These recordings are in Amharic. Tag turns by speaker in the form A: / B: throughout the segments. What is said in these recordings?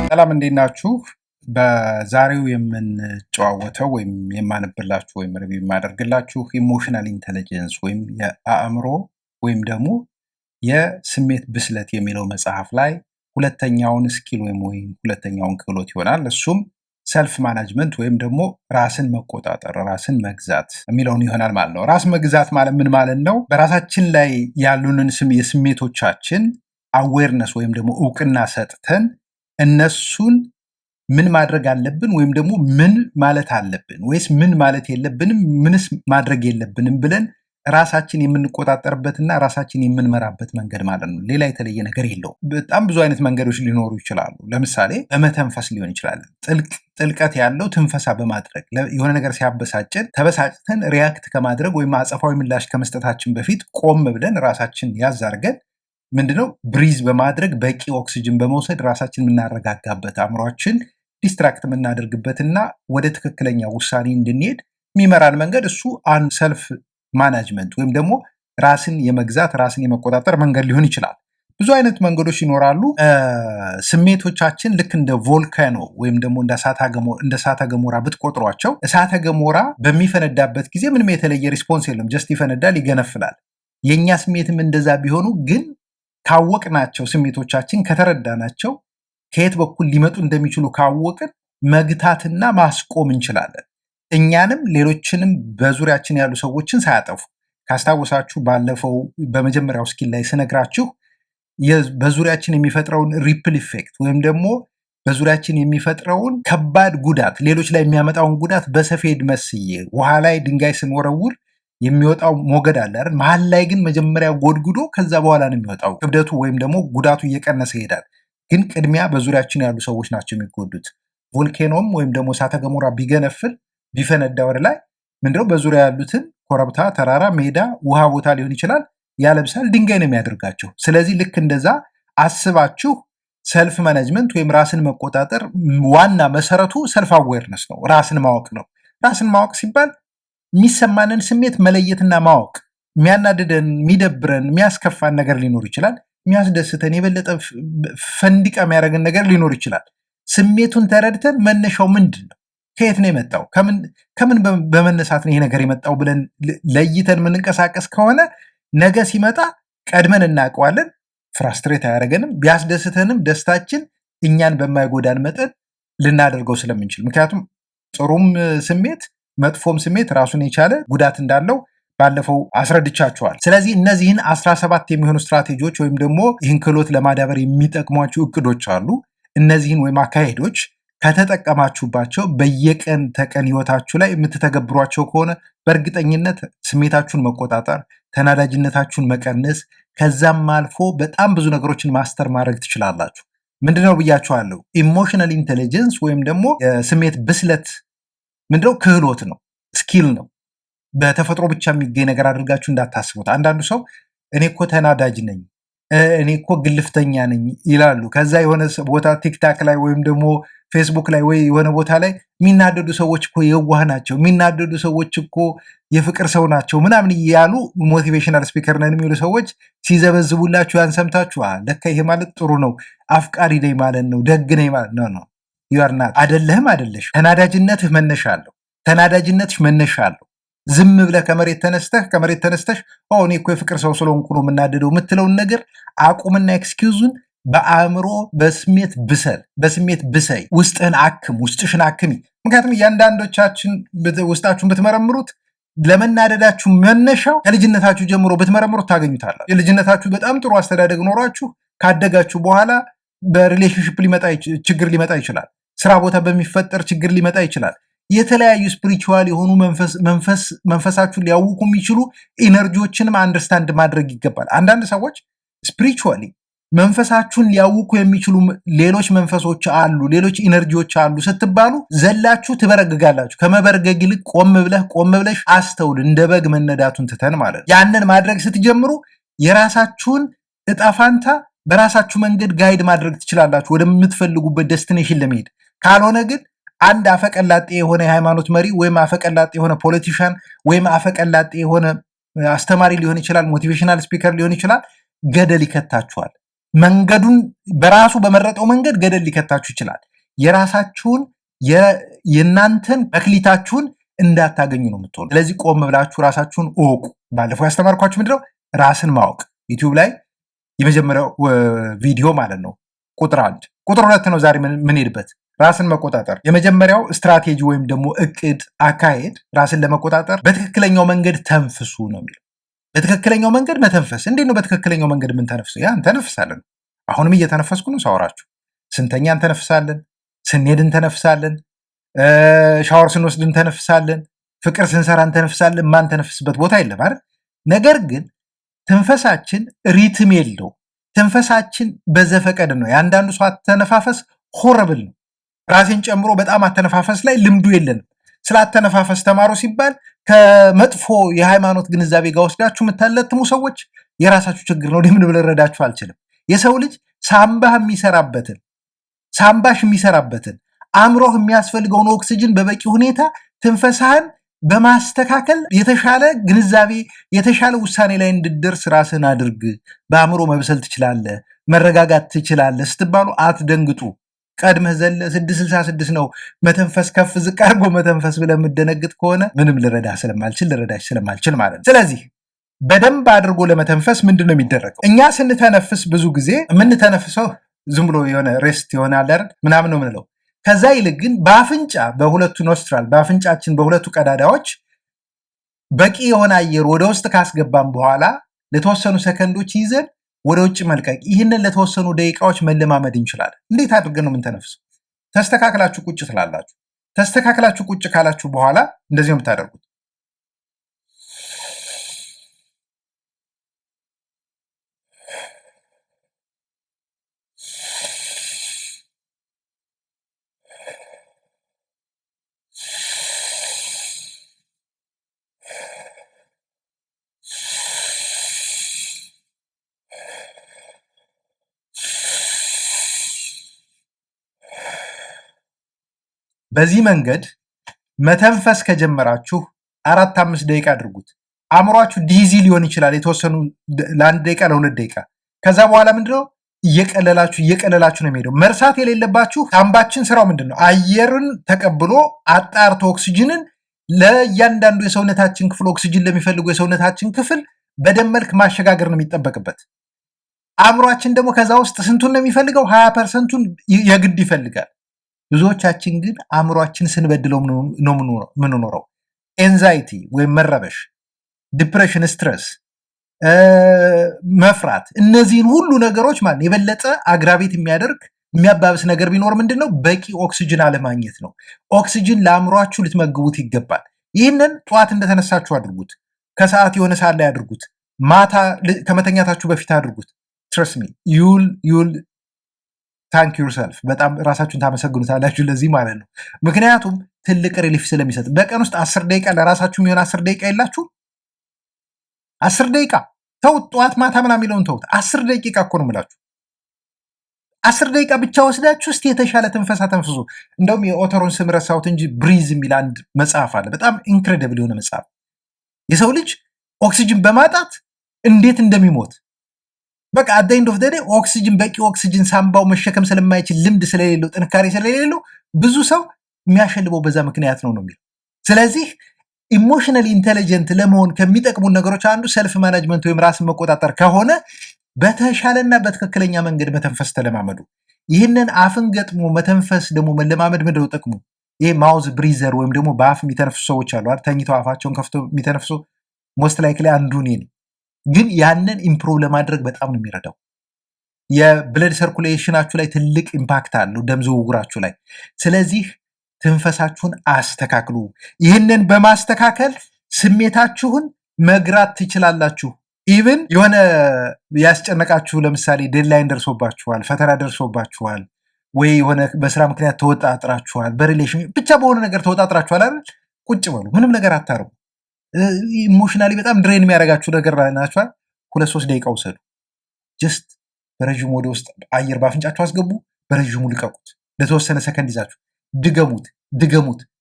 A: ሰላም እንዴት ናችሁ? በዛሬው የምንጨዋወተው ወይም የማነብላችሁ ወይም ሪቪው የማደርግላችሁ ኢሞሽናል ኢንተለጀንስ ወይም የአእምሮ ወይም ደግሞ የስሜት ብስለት የሚለው መጽሐፍ ላይ ሁለተኛውን ስኪል ወይም ሁለተኛውን ክህሎት ይሆናል። እሱም ሰልፍ ማናጅመንት ወይም ደግሞ ራስን መቆጣጠር ራስን መግዛት የሚለውን ይሆናል ማለት ነው። ራስ መግዛት ማለት ምን ማለት ነው? በራሳችን ላይ ያሉንን የስሜቶቻችን አዌርነስ ወይም ደግሞ እውቅና ሰጥተን እነሱን ምን ማድረግ አለብን ወይም ደግሞ ምን ማለት አለብን ወይስ ምን ማለት የለብንም ምንስ ማድረግ የለብንም ብለን ራሳችን የምንቆጣጠርበትና ራሳችን የምንመራበት መንገድ ማለት ነው። ሌላ የተለየ ነገር የለውም። በጣም ብዙ አይነት መንገዶች ሊኖሩ ይችላሉ። ለምሳሌ በመተንፈስ ሊሆን ይችላል። ጥልቀት ያለው ትንፈሳ በማድረግ የሆነ ነገር ሲያበሳጭን ተበሳጭተን ሪያክት ከማድረግ ወይም አጸፋዊ ምላሽ ከመስጠታችን በፊት ቆም ብለን ራሳችን ያዝ አድርገን ምንድነው ብሪዝ በማድረግ በቂ ኦክሲጅን በመውሰድ ራሳችን የምናረጋጋበት አእምሯችን ዲስትራክት የምናደርግበትና ወደ ትክክለኛ ውሳኔ እንድንሄድ የሚመራን መንገድ እሱ ሰልፍ ማናጅመንት ወይም ደግሞ ራስን የመግዛት ራስን የመቆጣጠር መንገድ ሊሆን ይችላል። ብዙ አይነት መንገዶች ይኖራሉ። ስሜቶቻችን ልክ እንደ ቮልካኖ ወይም ደግሞ እንደ እሳተ ገሞራ ብትቆጥሯቸው እሳተ ገሞራ በሚፈነዳበት ጊዜ ምንም የተለየ ሪስፖንስ የለም። ጀስት ይፈነዳል፣ ይገነፍላል። የእኛ ስሜትም እንደዛ ቢሆኑ ግን ካወቅናቸው ስሜቶቻችን ከተረዳናቸው ከየት በኩል ሊመጡ እንደሚችሉ ካወቅን መግታትና ማስቆም እንችላለን። እኛንም ሌሎችንም በዙሪያችን ያሉ ሰዎችን ሳያጠፉ። ካስታወሳችሁ ባለፈው በመጀመሪያው ስኪል ላይ ስነግራችሁ በዙሪያችን የሚፈጥረውን ሪፕል ኢፌክት ወይም ደግሞ በዙሪያችን የሚፈጥረውን ከባድ ጉዳት ሌሎች ላይ የሚያመጣውን ጉዳት በሰፌድ መስዬ ውሃ ላይ ድንጋይ ስንወረውር የሚወጣው ሞገድ አለ አይደል? መሀል ላይ ግን መጀመሪያ ጎድጉዶ ከዛ በኋላ ነው የሚወጣው። ክብደቱ ወይም ደግሞ ጉዳቱ እየቀነሰ ይሄዳል። ግን ቅድሚያ በዙሪያችን ያሉ ሰዎች ናቸው የሚጎዱት። ቮልኬኖም ወይም ደግሞ እሳተ ገሞራ ቢገነፍል ቢፈነዳ ወደ ላይ ምንድነው በዙሪያ ያሉትን ኮረብታ፣ ተራራ፣ ሜዳ፣ ውሃ ቦታ ሊሆን ይችላል ያለብሳል፣ ድንጋይ ነው የሚያደርጋቸው። ስለዚህ ልክ እንደዛ አስባችሁ ሰልፍ ማኔጅመንት ወይም ራስን መቆጣጠር ዋና መሰረቱ ሰልፍ አዌርነስ ነው፣ ራስን ማወቅ ነው። ራስን ማወቅ ሲባል የሚሰማንን ስሜት መለየትና ማወቅ። የሚያናድደን፣ የሚደብረን፣ የሚያስከፋን ነገር ሊኖር ይችላል። የሚያስደስተን የበለጠ ፈንዲቃ የሚያደርገን ነገር ሊኖር ይችላል። ስሜቱን ተረድተን መነሻው ምንድን ነው፣ ከየት ነው የመጣው፣ ከምን በመነሳት ነው ይሄ ነገር የመጣው ብለን ለይተን የምንንቀሳቀስ ከሆነ ነገ ሲመጣ ቀድመን እናውቀዋለን። ፍራስትሬት አያደርገንም። ቢያስደስተንም ደስታችን እኛን በማይጎዳን መጠን ልናደርገው ስለምንችል። ምክንያቱም ጥሩም ስሜት መጥፎም ስሜት ራሱን የቻለ ጉዳት እንዳለው ባለፈው አስረድቻችኋል። ስለዚህ እነዚህን 17 የሚሆኑ ስትራቴጂዎች ወይም ደግሞ ይህን ክህሎት ለማዳበር የሚጠቅሟችሁ እቅዶች አሉ። እነዚህን ወይም አካሄዶች ከተጠቀማችሁባቸው በየቀን ተቀን ህይወታችሁ ላይ የምትተገብሯቸው ከሆነ በእርግጠኝነት ስሜታችሁን መቆጣጠር፣ ተናዳጅነታችሁን መቀነስ፣ ከዛም አልፎ በጣም ብዙ ነገሮችን ማስተር ማድረግ ትችላላችሁ። ምንድነው ብያችኋለሁ? ኢሞሽናል ኢንቴሊጀንስ ወይም ደግሞ የስሜት ብስለት ምንድነው? ክህሎት ነው፣ ስኪል ነው። በተፈጥሮ ብቻ የሚገኝ ነገር አድርጋችሁ እንዳታስቡት። አንዳንዱ ሰው እኔ እኮ ተናዳጅ ነኝ፣ እኔ እኮ ግልፍተኛ ነኝ ይላሉ። ከዛ የሆነ ቦታ ቲክታክ ላይ ወይም ደግሞ ፌስቡክ ላይ ወይ የሆነ ቦታ ላይ የሚናደዱ ሰዎች እኮ የዋህ ናቸው፣ የሚናደዱ ሰዎች እኮ የፍቅር ሰው ናቸው ምናምን እያሉ ሞቲቬሽናል ስፒከር ነን የሚሉ ሰዎች ሲዘበዝቡላችሁ ያን ሰምታችሁ ለካ ይሄ ማለት ጥሩ ነው፣ አፍቃሪ ነኝ ማለት ነው፣ ደግ ነኝ ማለት ነው። ዩአርናት አይደለህም፣ አይደለሽ። ተናዳጅነትህ መነሻ አለው። ተናዳጅነትሽ መነሻ አለው። ዝም ብለህ ከመሬት ተነስተሽ እኔ እኮ የፍቅር ሰው ስለሆንኩ ነው የምናደደው የምትለውን ነገር አቁምና ኤክስኪውዙን በአእምሮ በስሜት ብሰይ፣ ውስጥህን አክም፣ ውስጥሽን አክሚ። ምክንያቱም እያንዳንዶቻችን ውስጣችሁን ብትመረምሩት ለመናደዳችሁ መነሻው ከልጅነታችሁ ጀምሮ ብትመረምሩት ታገኙታላችሁ። የልጅነታችሁ በጣም ጥሩ አስተዳደግ ኖሯችሁ ካደጋችሁ በኋላ በሪሌሽንሽፕ ችግር ሊመጣ ይችላል። ስራ ቦታ በሚፈጠር ችግር ሊመጣ ይችላል። የተለያዩ ስፒሪቹዋል የሆኑ መንፈሳችሁን ሊያውቁ የሚችሉ ኢነርጂዎችንም አንደርስታንድ ማድረግ ይገባል። አንዳንድ ሰዎች ስፒሪቹዋሊ መንፈሳችሁን ሊያውቁ የሚችሉ ሌሎች መንፈሶች አሉ፣ ሌሎች ኢነርጂዎች አሉ ስትባሉ ዘላችሁ ትበረግጋላችሁ። ከመበርገግ ይልቅ ቆም ብለሽ አስተውል፣ እንደ በግ መነዳቱን ትተን ማለት ነው። ያንን ማድረግ ስትጀምሩ የራሳችሁን እጣ ፋንታ በራሳችሁ መንገድ ጋይድ ማድረግ ትችላላችሁ ወደምትፈልጉበት ዴስቲኔሽን ለመሄድ። ካልሆነ ግን አንድ አፈቀላጤ የሆነ የሃይማኖት መሪ ወይም አፈቀላጤ የሆነ ፖለቲሻን ወይም አፈቀላጤ የሆነ አስተማሪ ሊሆን ይችላል፣ ሞቲቬሽናል ስፒከር ሊሆን ይችላል፣ ገደል ይከታችኋል። መንገዱን በራሱ በመረጠው መንገድ ገደል ሊከታችሁ ይችላል። የራሳችሁን የእናንተን መክሊታችሁን እንዳታገኙ ነው የምትሆኑ። ስለዚህ ቆም ብላችሁ ራሳችሁን እወቁ። ባለፈው ያስተማርኳችሁ ምንድነው? ራስን ማወቅ። ዩቲዩብ ላይ የመጀመሪያው ቪዲዮ ማለት ነው ቁጥር 1። ቁጥር 2 ነው ዛሬ ምንሄድበት፣ ራስን መቆጣጠር። የመጀመሪያው ስትራቴጂ ወይም ደግሞ እቅድ፣ አካሄድ ራስን ለመቆጣጠር በትክክለኛው መንገድ ተንፍሱ ነው የሚለው። በትክክለኛው መንገድ መተንፈስ። እንዴት ነው በትክክለኛው መንገድ የምንተነፍሰው? ያ እንተነፍሳለን። አሁንም እየተነፈስኩ ነው ሳወራችሁ። ስንተኛ እንተነፍሳለን፣ ስንሄድ እንተነፍሳለን፣ ሻወር ስንወስድ እንተነፍሳለን፣ ፍቅር ስንሰራ እንተነፍሳለን። ማንተነፍስበት ቦታ የለም አይደል? ነገር ግን ትንፈሳችን ሪትም የለው። ትንፈሳችን በዘፈቀድ ነው። የአንዳንዱ ሰው አተነፋፈስ ሆረብል ነው። ራሴን ጨምሮ በጣም አተነፋፈስ ላይ ልምዱ የለንም። ስለ አተነፋፈስ ተማሩ ሲባል ከመጥፎ የሃይማኖት ግንዛቤ ጋር ወስዳችሁ የምታለትሙ ሰዎች የራሳችሁ ችግር ነው። ምን ብለ ረዳችሁ አልችልም። የሰው ልጅ ሳምባሽ የሚሰራበትን አእምሮህ የሚያስፈልገውን ኦክሲጅን በበቂ ሁኔታ ትንፈሳህን በማስተካከል የተሻለ ግንዛቤ የተሻለ ውሳኔ ላይ እንድደርስ ራስን አድርግ። በአእምሮ መብሰል ትችላለህ፣ መረጋጋት ትችላለህ ስትባሉ አትደንግጡ። ቀድመህ ዘለ 666 ነው መተንፈስ ከፍ ዝቅ አድርጎ መተንፈስ ብለህ የምትደነግጥ ከሆነ ምንም ልረዳሽ ስለማልችል ማለት ነው። ስለዚህ በደንብ አድርጎ ለመተንፈስ ምንድን ነው የሚደረገው? እኛ ስንተነፍስ ብዙ ጊዜ የምንተነፍሰው ዝም ብሎ የሆነ ሬስት ይሆናል አይደል ምናምን ነው የምንለው። ከዛ ይልቅ ግን በአፍንጫ በሁለቱ ኖስትራል በአፍንጫችን በሁለቱ ቀዳዳዎች በቂ የሆነ አየር ወደ ውስጥ ካስገባን በኋላ ለተወሰኑ ሰከንዶች ይዘን ወደ ውጭ መልቀቅ። ይህንን ለተወሰኑ ደቂቃዎች መለማመድ እንችላለን። እንዴት አድርገን ነው የምንተነፍሰው? ተስተካክላችሁ ቁጭ ትላላችሁ። ተስተካክላችሁ ቁጭ ካላችሁ በኋላ እንደዚህ ነው የምታደርጉት። በዚህ መንገድ መተንፈስ ከጀመራችሁ 4-5 ደቂቃ አድርጉት። አእምሯችሁ ዲዚ ሊሆን ይችላል የተወሰኑ ለ1 ደቂቃ ለ2 ደቂቃ። ከዛ በኋላ ምንድነው እየቀለላችሁ ነው የሚሄደው። መርሳት የሌለባችሁ ሳምባችን ስራው ምንድነው? አየርን ተቀብሎ አጣርቶ ኦክሲጅንን ለእያንዳንዱ የሰውነታችን ክፍል ኦክሲጅን ለሚፈልጉ የሰውነታችን ክፍል በደም መልክ ማሸጋገር ነው የሚጠበቅበት። አእምሯችን ደግሞ ከዛ ውስጥ ስንቱን ነው የሚፈልገው? 20%ቱን የግድ ይፈልጋል። ብዙዎቻችን ግን አእምሯችን ስንበድለው ነው የምንኖረው። ኤንዛይቲ ወይም መረበሽ፣ ዲፕሬሽን፣ ስትረስ፣ መፍራት፣ እነዚህን ሁሉ ነገሮች ማለት የበለጠ አግራቤት የሚያባብስ ነገር ቢኖር ምንድን ነው? በቂ ኦክሲጅን አለማግኘት ነው። ኦክሲጅን ለአእምሯችሁ ልትመግቡት ይገባል። ይህንን ጠዋት እንደተነሳችሁ አድርጉት። ከሰዓት የሆነ ሰዓት ላይ አድርጉት። ማታ ከመተኛታችሁ በፊት አድርጉት። ትረስት ሚ ዩል ታንክ ዩርሰልፍ። በጣም ራሳችሁን ታመሰግኑታላችሁ ለዚህ ማለት ነው። ምክንያቱም ትልቅ ሪሊፍ ስለሚሰጥ። በቀን ውስጥ 10 ደቂቃ ለራሳችሁ የሚሆን 10 ደቂቃ የላችሁ? 10 ደቂቃ ተውት። ጠዋት ማታ ምናምን የሚለውን ተውት። 10 ደቂቃ እኮ ነው የምላችሁ። 10 ደቂቃ ብቻ ወስዳችሁ እስቲ የተሻለ ትንፈሳ ተንፍሱ። እንደውም የኦተሩን ስም ረሳሁት እንጂ ብሪዝ የሚል አንድ መጽሐፍ አለ። በጣም ኢንክሬዲብል የሆነ መጽሐፍ። የሰው ልጅ ኦክሲጅን በማጣት እንዴት እንደሚሞት በቃ አት ኤንድ ኦፍ ዘ ዴይ ኦክሲጅን በቂ ኦክሲጅን ሳምባው መሸከም ስለማይችል ልምድ ስለሌለው ጥንካሬ ስለሌለው ብዙ ሰው የሚያሸልበው በዛ ምክንያት ነው የሚለው። ስለዚህ ኢሞሽናል ኢንቴሊጀንት ለመሆን ከሚጠቅሙን ነገሮች አንዱ ሰልፍ ማናጅመንት ወይም ራስን መቆጣጠር ከሆነ በተሻለና በትክክለኛ መንገድ መተንፈስ ተለማመዱ። ይህንን አፍን ገጥሞ መተንፈስ ደግሞ መለማመድ ምንድነው ጥቅሙ? ይሄ ማውዝ ብሪዘር ወይም ደግሞ በአፍ የሚተነፍሱ ሰዎች አሉ አይደል? ተኝተው አፋቸውን ከፍተው የሚተነፍሱ ሞስት ላይክሊ አንዱ እኔ ነኝ። ግን ያንን ኢምፕሩቭ ለማድረግ በጣም ነው የሚረዳው። የብለድ ሰርኩሌሽናችሁ ላይ ትልቅ ኢምፓክት አለው፣ ደም ዝውውራችሁ ላይ። ስለዚህ ትንፈሳችሁን አስተካክሉ። ይህንን በማስተካከል ስሜታችሁን መግራት ትችላላችሁ። ኢቭን የሆነ ያስጨነቃችሁ ለምሳሌ ዴድላይን ደርሶባችኋል፣ ፈተና ደርሶባችኋል፣ ወይ የሆነ በስራ ምክንያት ተወጣጥራችኋል፣ በሪሌሽን ብቻ በሆነ ነገር ተወጣጥራችኋል አይደል? ቁጭ በሉ፣ ምንም ነገር አታርጉ። ኢሞሽናሊ በጣም ድሬን የሚያደርጋችሁ ነገር ናችኋል። 2-3 ደቂቃ ውሰዱ። ጀስት በረዥሙ ወደ ውስጥ አየር ባፍንጫችሁ አስገቡ፣ በረዥሙ ልቀቁት። ለተወሰነ ሰከንድ ይዛችሁ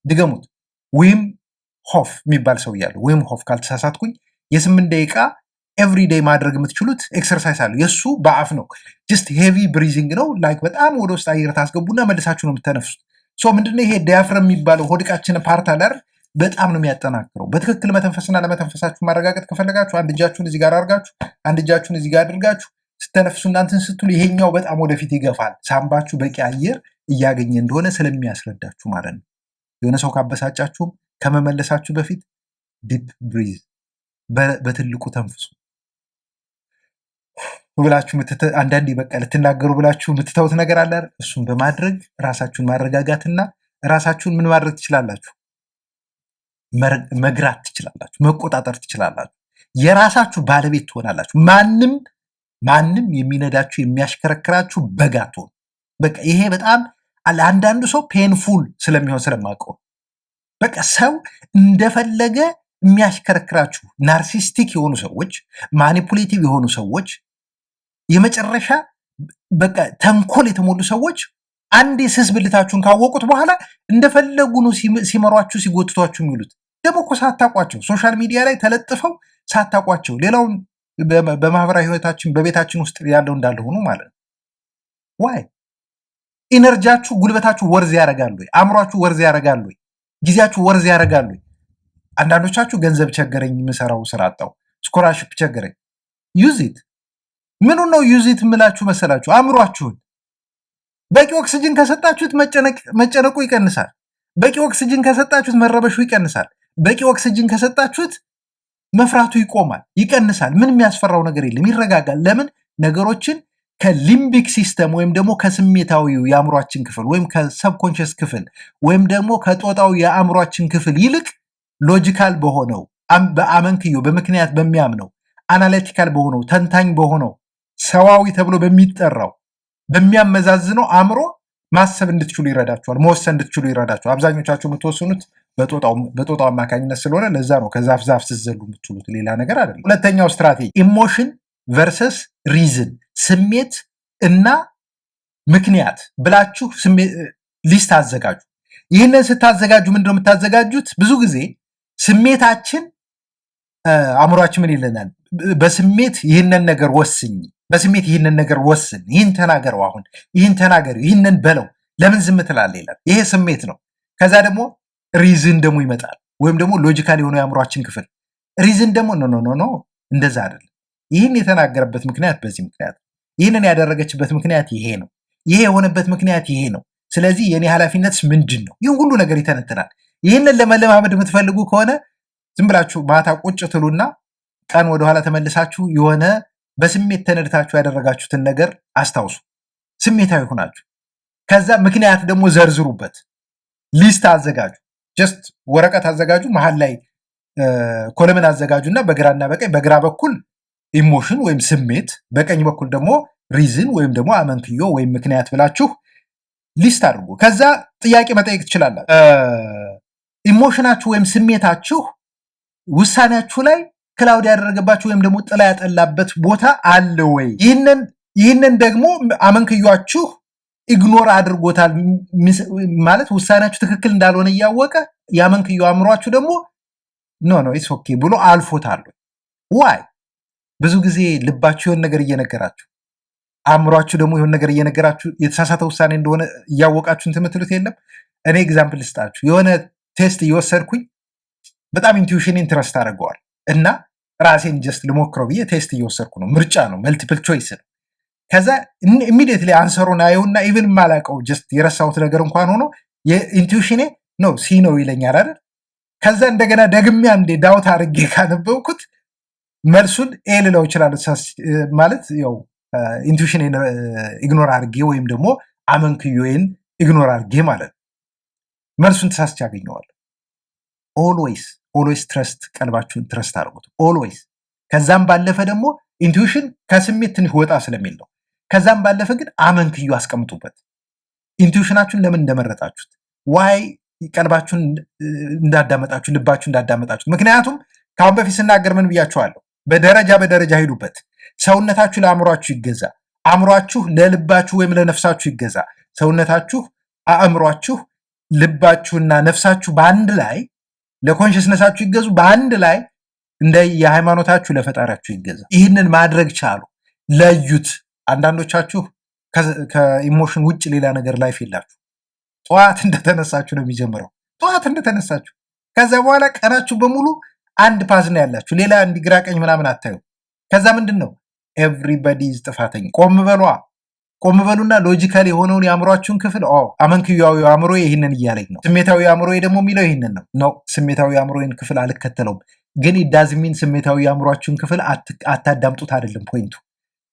A: ድገሙት። ዊም ሆፍ የሚባል ሰው እያለ ዊም ሆፍ ካልተሳሳትኩኝ የ8 ደቂቃ ኤቭሪዴይ ማድረግ የምትችሉት ኤክሰርሳይዝ አለ። የእሱ በአፍ ነው። ጀስት ሄቪ ብሪዚንግ ነው። ላይክ በጣም ወደ ውስጥ አየር ታስገቡና መልሳችሁ ነው የምትተነፍሱት። ሶ ምንድነው ይሄ ዲያፍረም የሚባለው ሆድቃችን ፓርት አለ አይደል? በጣም ነው የሚያጠናክረው። በትክክል መተንፈስና ለመተንፈሳችሁ ማረጋገጥ ከፈለጋችሁ አንድ እጃችሁን እዚህ ጋር አድርጋችሁ አንድ እጃችሁን እዚህ ጋር አድርጋችሁ ስተነፍሱ እናንተን ስትሉ ይሄኛው በጣም ወደፊት ይገፋል። ሳምባችሁ በቂ አየር እያገኘ እንደሆነ ስለሚያስረዳችሁ ማለት ነው። የሆነ ሰው ካበሳጫችሁም ከመመለሳችሁ በፊት ዲፕ ብሪዝ በትልቁ ተንፍሱ ብላችሁ አንዳንዴ በቃ ልትናገሩ ብላችሁ የምትተውት ነገር አለ። እሱን በማድረግ ራሳችሁን ማረጋጋትና ራሳችሁን ምን ማድረግ ትችላላችሁ? መግራት ትችላላችሁ፣ መቆጣጠር ትችላላችሁ። የራሳችሁ ባለቤት ትሆናላችሁ። ማንም የሚነዳችሁ የሚያሽከረክራችሁ በግ አትሆኑ። በቃ ይሄ በጣም ለአንዳንዱ ሰው ፔንፉል ስለሚሆን ስለማውቀው በቃ ሰው እንደፈለገ የሚያሽከረክራችሁ ናርሲስቲክ የሆኑ ሰዎች፣ ማኒፑሌቲቭ የሆኑ ሰዎች፣ የመጨረሻ በቃ ተንኮል የተሞሉ ሰዎች አንዴ ስስ ብልታችሁን ካወቁት በኋላ እንደፈለጉ ነው ሲመሯችሁ ሲጎትቷችሁ የሚሉት። ደግሞ እኮ ሳታቋቸው ሶሻል ሚዲያ ላይ ተለጥፈው ሳታቋቸው ሌላውን በማህበራዊ ህይወታችን በቤታችን ውስጥ ያለው እንዳለ ሆኖ ማለት ነው። ዋይ ኢነርጂያችሁ ጉልበታችሁ ወርዝ ያደርጋሉ፣ አእምሯችሁ ወርዝ ያደርጋሉ፣ ጊዜያችሁ ወርዝ ያደርጋሉ። አንዳንዶቻችሁ ገንዘብ ቸገረኝ፣ የምሰራው ስራ አጣው፣ ስኮላርሺፕ ቸገረኝ። ዩዚት ምኑን ነው ዩዚት የምላችሁ መሰላችሁ? አእምሯችሁን። በቂ ኦክስጅን ከሰጣችሁት መጨነቁ ይቀንሳል። በቂ ኦክስጅን ከሰጣችሁት መረበሹ ይቀንሳል። በቂ ኦክስጅን ከሰጣችሁት መፍራቱ ይቆማል፣ ይቀንሳል። ምን የሚያስፈራው ነገር የለም፣ ይረጋጋል። ለምን? ነገሮችን ከሊምቢክ ሲስተም ወይም ደግሞ ከስሜታዊው የአእምሯችን ክፍል ወይም ከሰብኮንሽስ ክፍል ወይም ደግሞ ከጦጣው የአእምሯችን ክፍል ይልቅ ሎጂካል በሆነው በአመንክዮ በምክንያት በሚያምነው አናሊቲካል በሆነው ተንታኝ በሆነው ሰዋዊ ተብሎ በሚጠራው በሚያመዛዝነው አእምሮ ማሰብ እንድትችሉ ይረዳችኋል፣ መወሰን እንድትችሉ ይረዳችኋል። አብዛኞቻችሁ የምትወስኑት በጦጣው አማካኝነት ስለሆነ ለዛ ነው ከዛፍ ዛፍ ስትዘሉ የምትችሉት፣ ሌላ ነገር አይደለም። ሁለተኛው ስትራቴጂ ኢሞሽን ቨርሰስ ሪዝን፣ ስሜት እና ምክንያት ብላችሁ ሊስት አዘጋጁ። ይህንን ስታዘጋጁ ምንድነው የምታዘጋጁት? ብዙ ጊዜ ስሜታችን አእምሯችን ምን ይለናል? በስሜት ይህንን ነገር ወስኝ፣ በስሜት ይህንን ነገር ወስን፣ ይህን ተናገረው፣ አሁን ይህን ተናገር፣ ይህንን በለው፣ ለምን ዝም ትላለህ ይላል። ይሄ ስሜት ነው። ከዛ ደግሞ ሪዝን ደግሞ ይመጣል፣ ወይም ደግሞ ሎጂካል የሆነው የአእምሯችን ክፍል። ሪዝን ደግሞ ኖ እንደዛ አይደለም፣ ይህን የተናገረበት ምክንያት በዚህ ምክንያት፣ ይህንን ያደረገችበት ምክንያት ይሄ ነው፣ ይሄ የሆነበት ምክንያት ይሄ ነው። ስለዚህ የኔ ኃላፊነትስ ምንድን ነው? ይህ ሁሉ ነገር ይተነትናል። ይህንን ለመለማመድ የምትፈልጉ ከሆነ ዝም ብላችሁ ማታ ቁጭ ትሉና ቀን ወደኋላ ተመልሳችሁ የሆነ በስሜት ተነድታችሁ ያደረጋችሁትን ነገር አስታውሱ። ስሜታዊ ሆናችሁ ከዛ ምክንያት ደግሞ ዘርዝሩበት። ሊስት አዘጋጁ። ጀስት ወረቀት አዘጋጁ፣ መሀል ላይ ኮለምን አዘጋጁና በግራና በቀኝ፣ በግራ በኩል ኢሞሽን ወይም ስሜት፣ በቀኝ በኩል ደግሞ ሪዝን ወይም ደግሞ አመንክዮ ወይም ምክንያት ብላችሁ ሊስት አድርጉ። ከዛ ጥያቄ መጠየቅ ትችላላችሁ። ኢሞሽናችሁ ወይም ስሜታችሁ ውሳኔያችሁ ላይ ክላውድ ያደረገባችሁ ወይም ደግሞ ጥላ ያጠላበት ቦታ አለ ወይ? ይህንን ደግሞ አመንክያችሁ ኢግኖር አድርጎታል ማለት ውሳኔያችሁ ትክክል እንዳልሆነ እያወቀ የአመንክዮ አእምሯችሁ ደግሞ ኖ ኢትስ ኦኬ ብሎ አልፎታል። ዋይ? ብዙ ጊዜ ልባችሁ የሆነ ነገር እየነገራችሁ አእምሯችሁ ደግሞ የሆነ ነገር እየነገራችሁ የተሳሳተ ውሳኔ እንደሆነ እያወቃችሁ እንትን የምትሉት የለም። እኔ ኤግዛምፕል ልስጣችሁ። የሆነ ቴስት እየወሰድኩኝ በጣም ኢንቱዊሽንን ትረስት አድርገዋል እና ራሴን ጀስት ልሞክረው ብዬ ቴስት እየወሰድኩ ነው። ምርጫ ነው፣ መልቲፕል ቾይስ ነው። ከዛ ኢሚዲየትሊ አንሰሩን አየውና ኢቭን የማላውቀው ጀስት የረሳሁት ነገር እንኳን ሆኖ የኢንቱዊሽኔ ነው ሲ ነው ይለኛል አይደል? ከዛ እንደገና ደግሜ አንዴ ዳውት አድርጌ ካነበብኩት መልሱን ኤ ልለው እችላለሁ። ማለት ያው ኢንቱዊሽንን ኢግኖር አድርጌ ወይም ደግሞ አመንክዮን ኢግኖር አድርጌ ማለት ነው። መልሱን ተሳስቼ አገኘዋለሁ። ኦልዌይስ ትረስት፣ ቀልባችሁን ትረስት አድርጉት ኦልዌይስ። ከዛም ባለፈ ደግሞ ኢንቱዊሽን ከስሜት ትንሽ ወጣ ስለሚል ነው። ከዛም ባለፈ ግን አመንክዮ አስቀምጡበት። ኢንቱዊሽናችሁን ለምን እንደመረጣችሁት፣ ዋይ ቀልባችሁን እንዳዳመጣችሁ፣ ልባችሁ እንዳዳመጣችሁት። ምክንያቱም ከአሁን በፊት ስናገር ምን ብያችኋለሁ? በደረጃ ሂዱበት። ሰውነታችሁ ለአእምሯችሁ ይገዛ፣ አእምሯችሁ ለልባችሁ ወይም ለነፍሳችሁ ይገዛ። ሰውነታችሁ፣ አእምሯችሁ፣ ልባችሁና ነፍሳችሁ በአንድ ላይ ለኮንሽስነሳችሁ ይገዙ። በአንድ ላይ እንደ የሃይማኖታችሁ ለፈጣሪያችሁ ይገዛ። ይህንን ማድረግ ቻሉ፣ ለዩት። አንዳንዶቻችሁ ከኢሞሽን ውጭ ሌላ ነገር ላይፍ የላችሁ። ጠዋት እንደተነሳችሁ ነው የሚጀምረው። ጠዋት እንደተነሳችሁ ከዛ በኋላ ቀናችሁ በሙሉ አንድ ፓዝ ነው ያላችሁ። ሌላ እንዲህ ግራ ቀኝ ምናምን አታዩ። ከዛ ምንድን ነው ኤቭሪባዲ ኢዝ ጥፋተኛ። ቆም በሉና ሎጂካል የሆነውን የአእምሯችሁን ክፍል አመንክያዊ አእምሮ ይህንን እያለኝ ነው። ስሜታዊ አእምሮ ደግሞ የሚለው ይህንን ነው። ስሜታዊ አእምሮን ክፍል አልከተለውም፣ ግን ኢዳዝሚን ስሜታዊ አእምሯችሁን ክፍል አታዳምጡት አይደለም ፖይንቱ።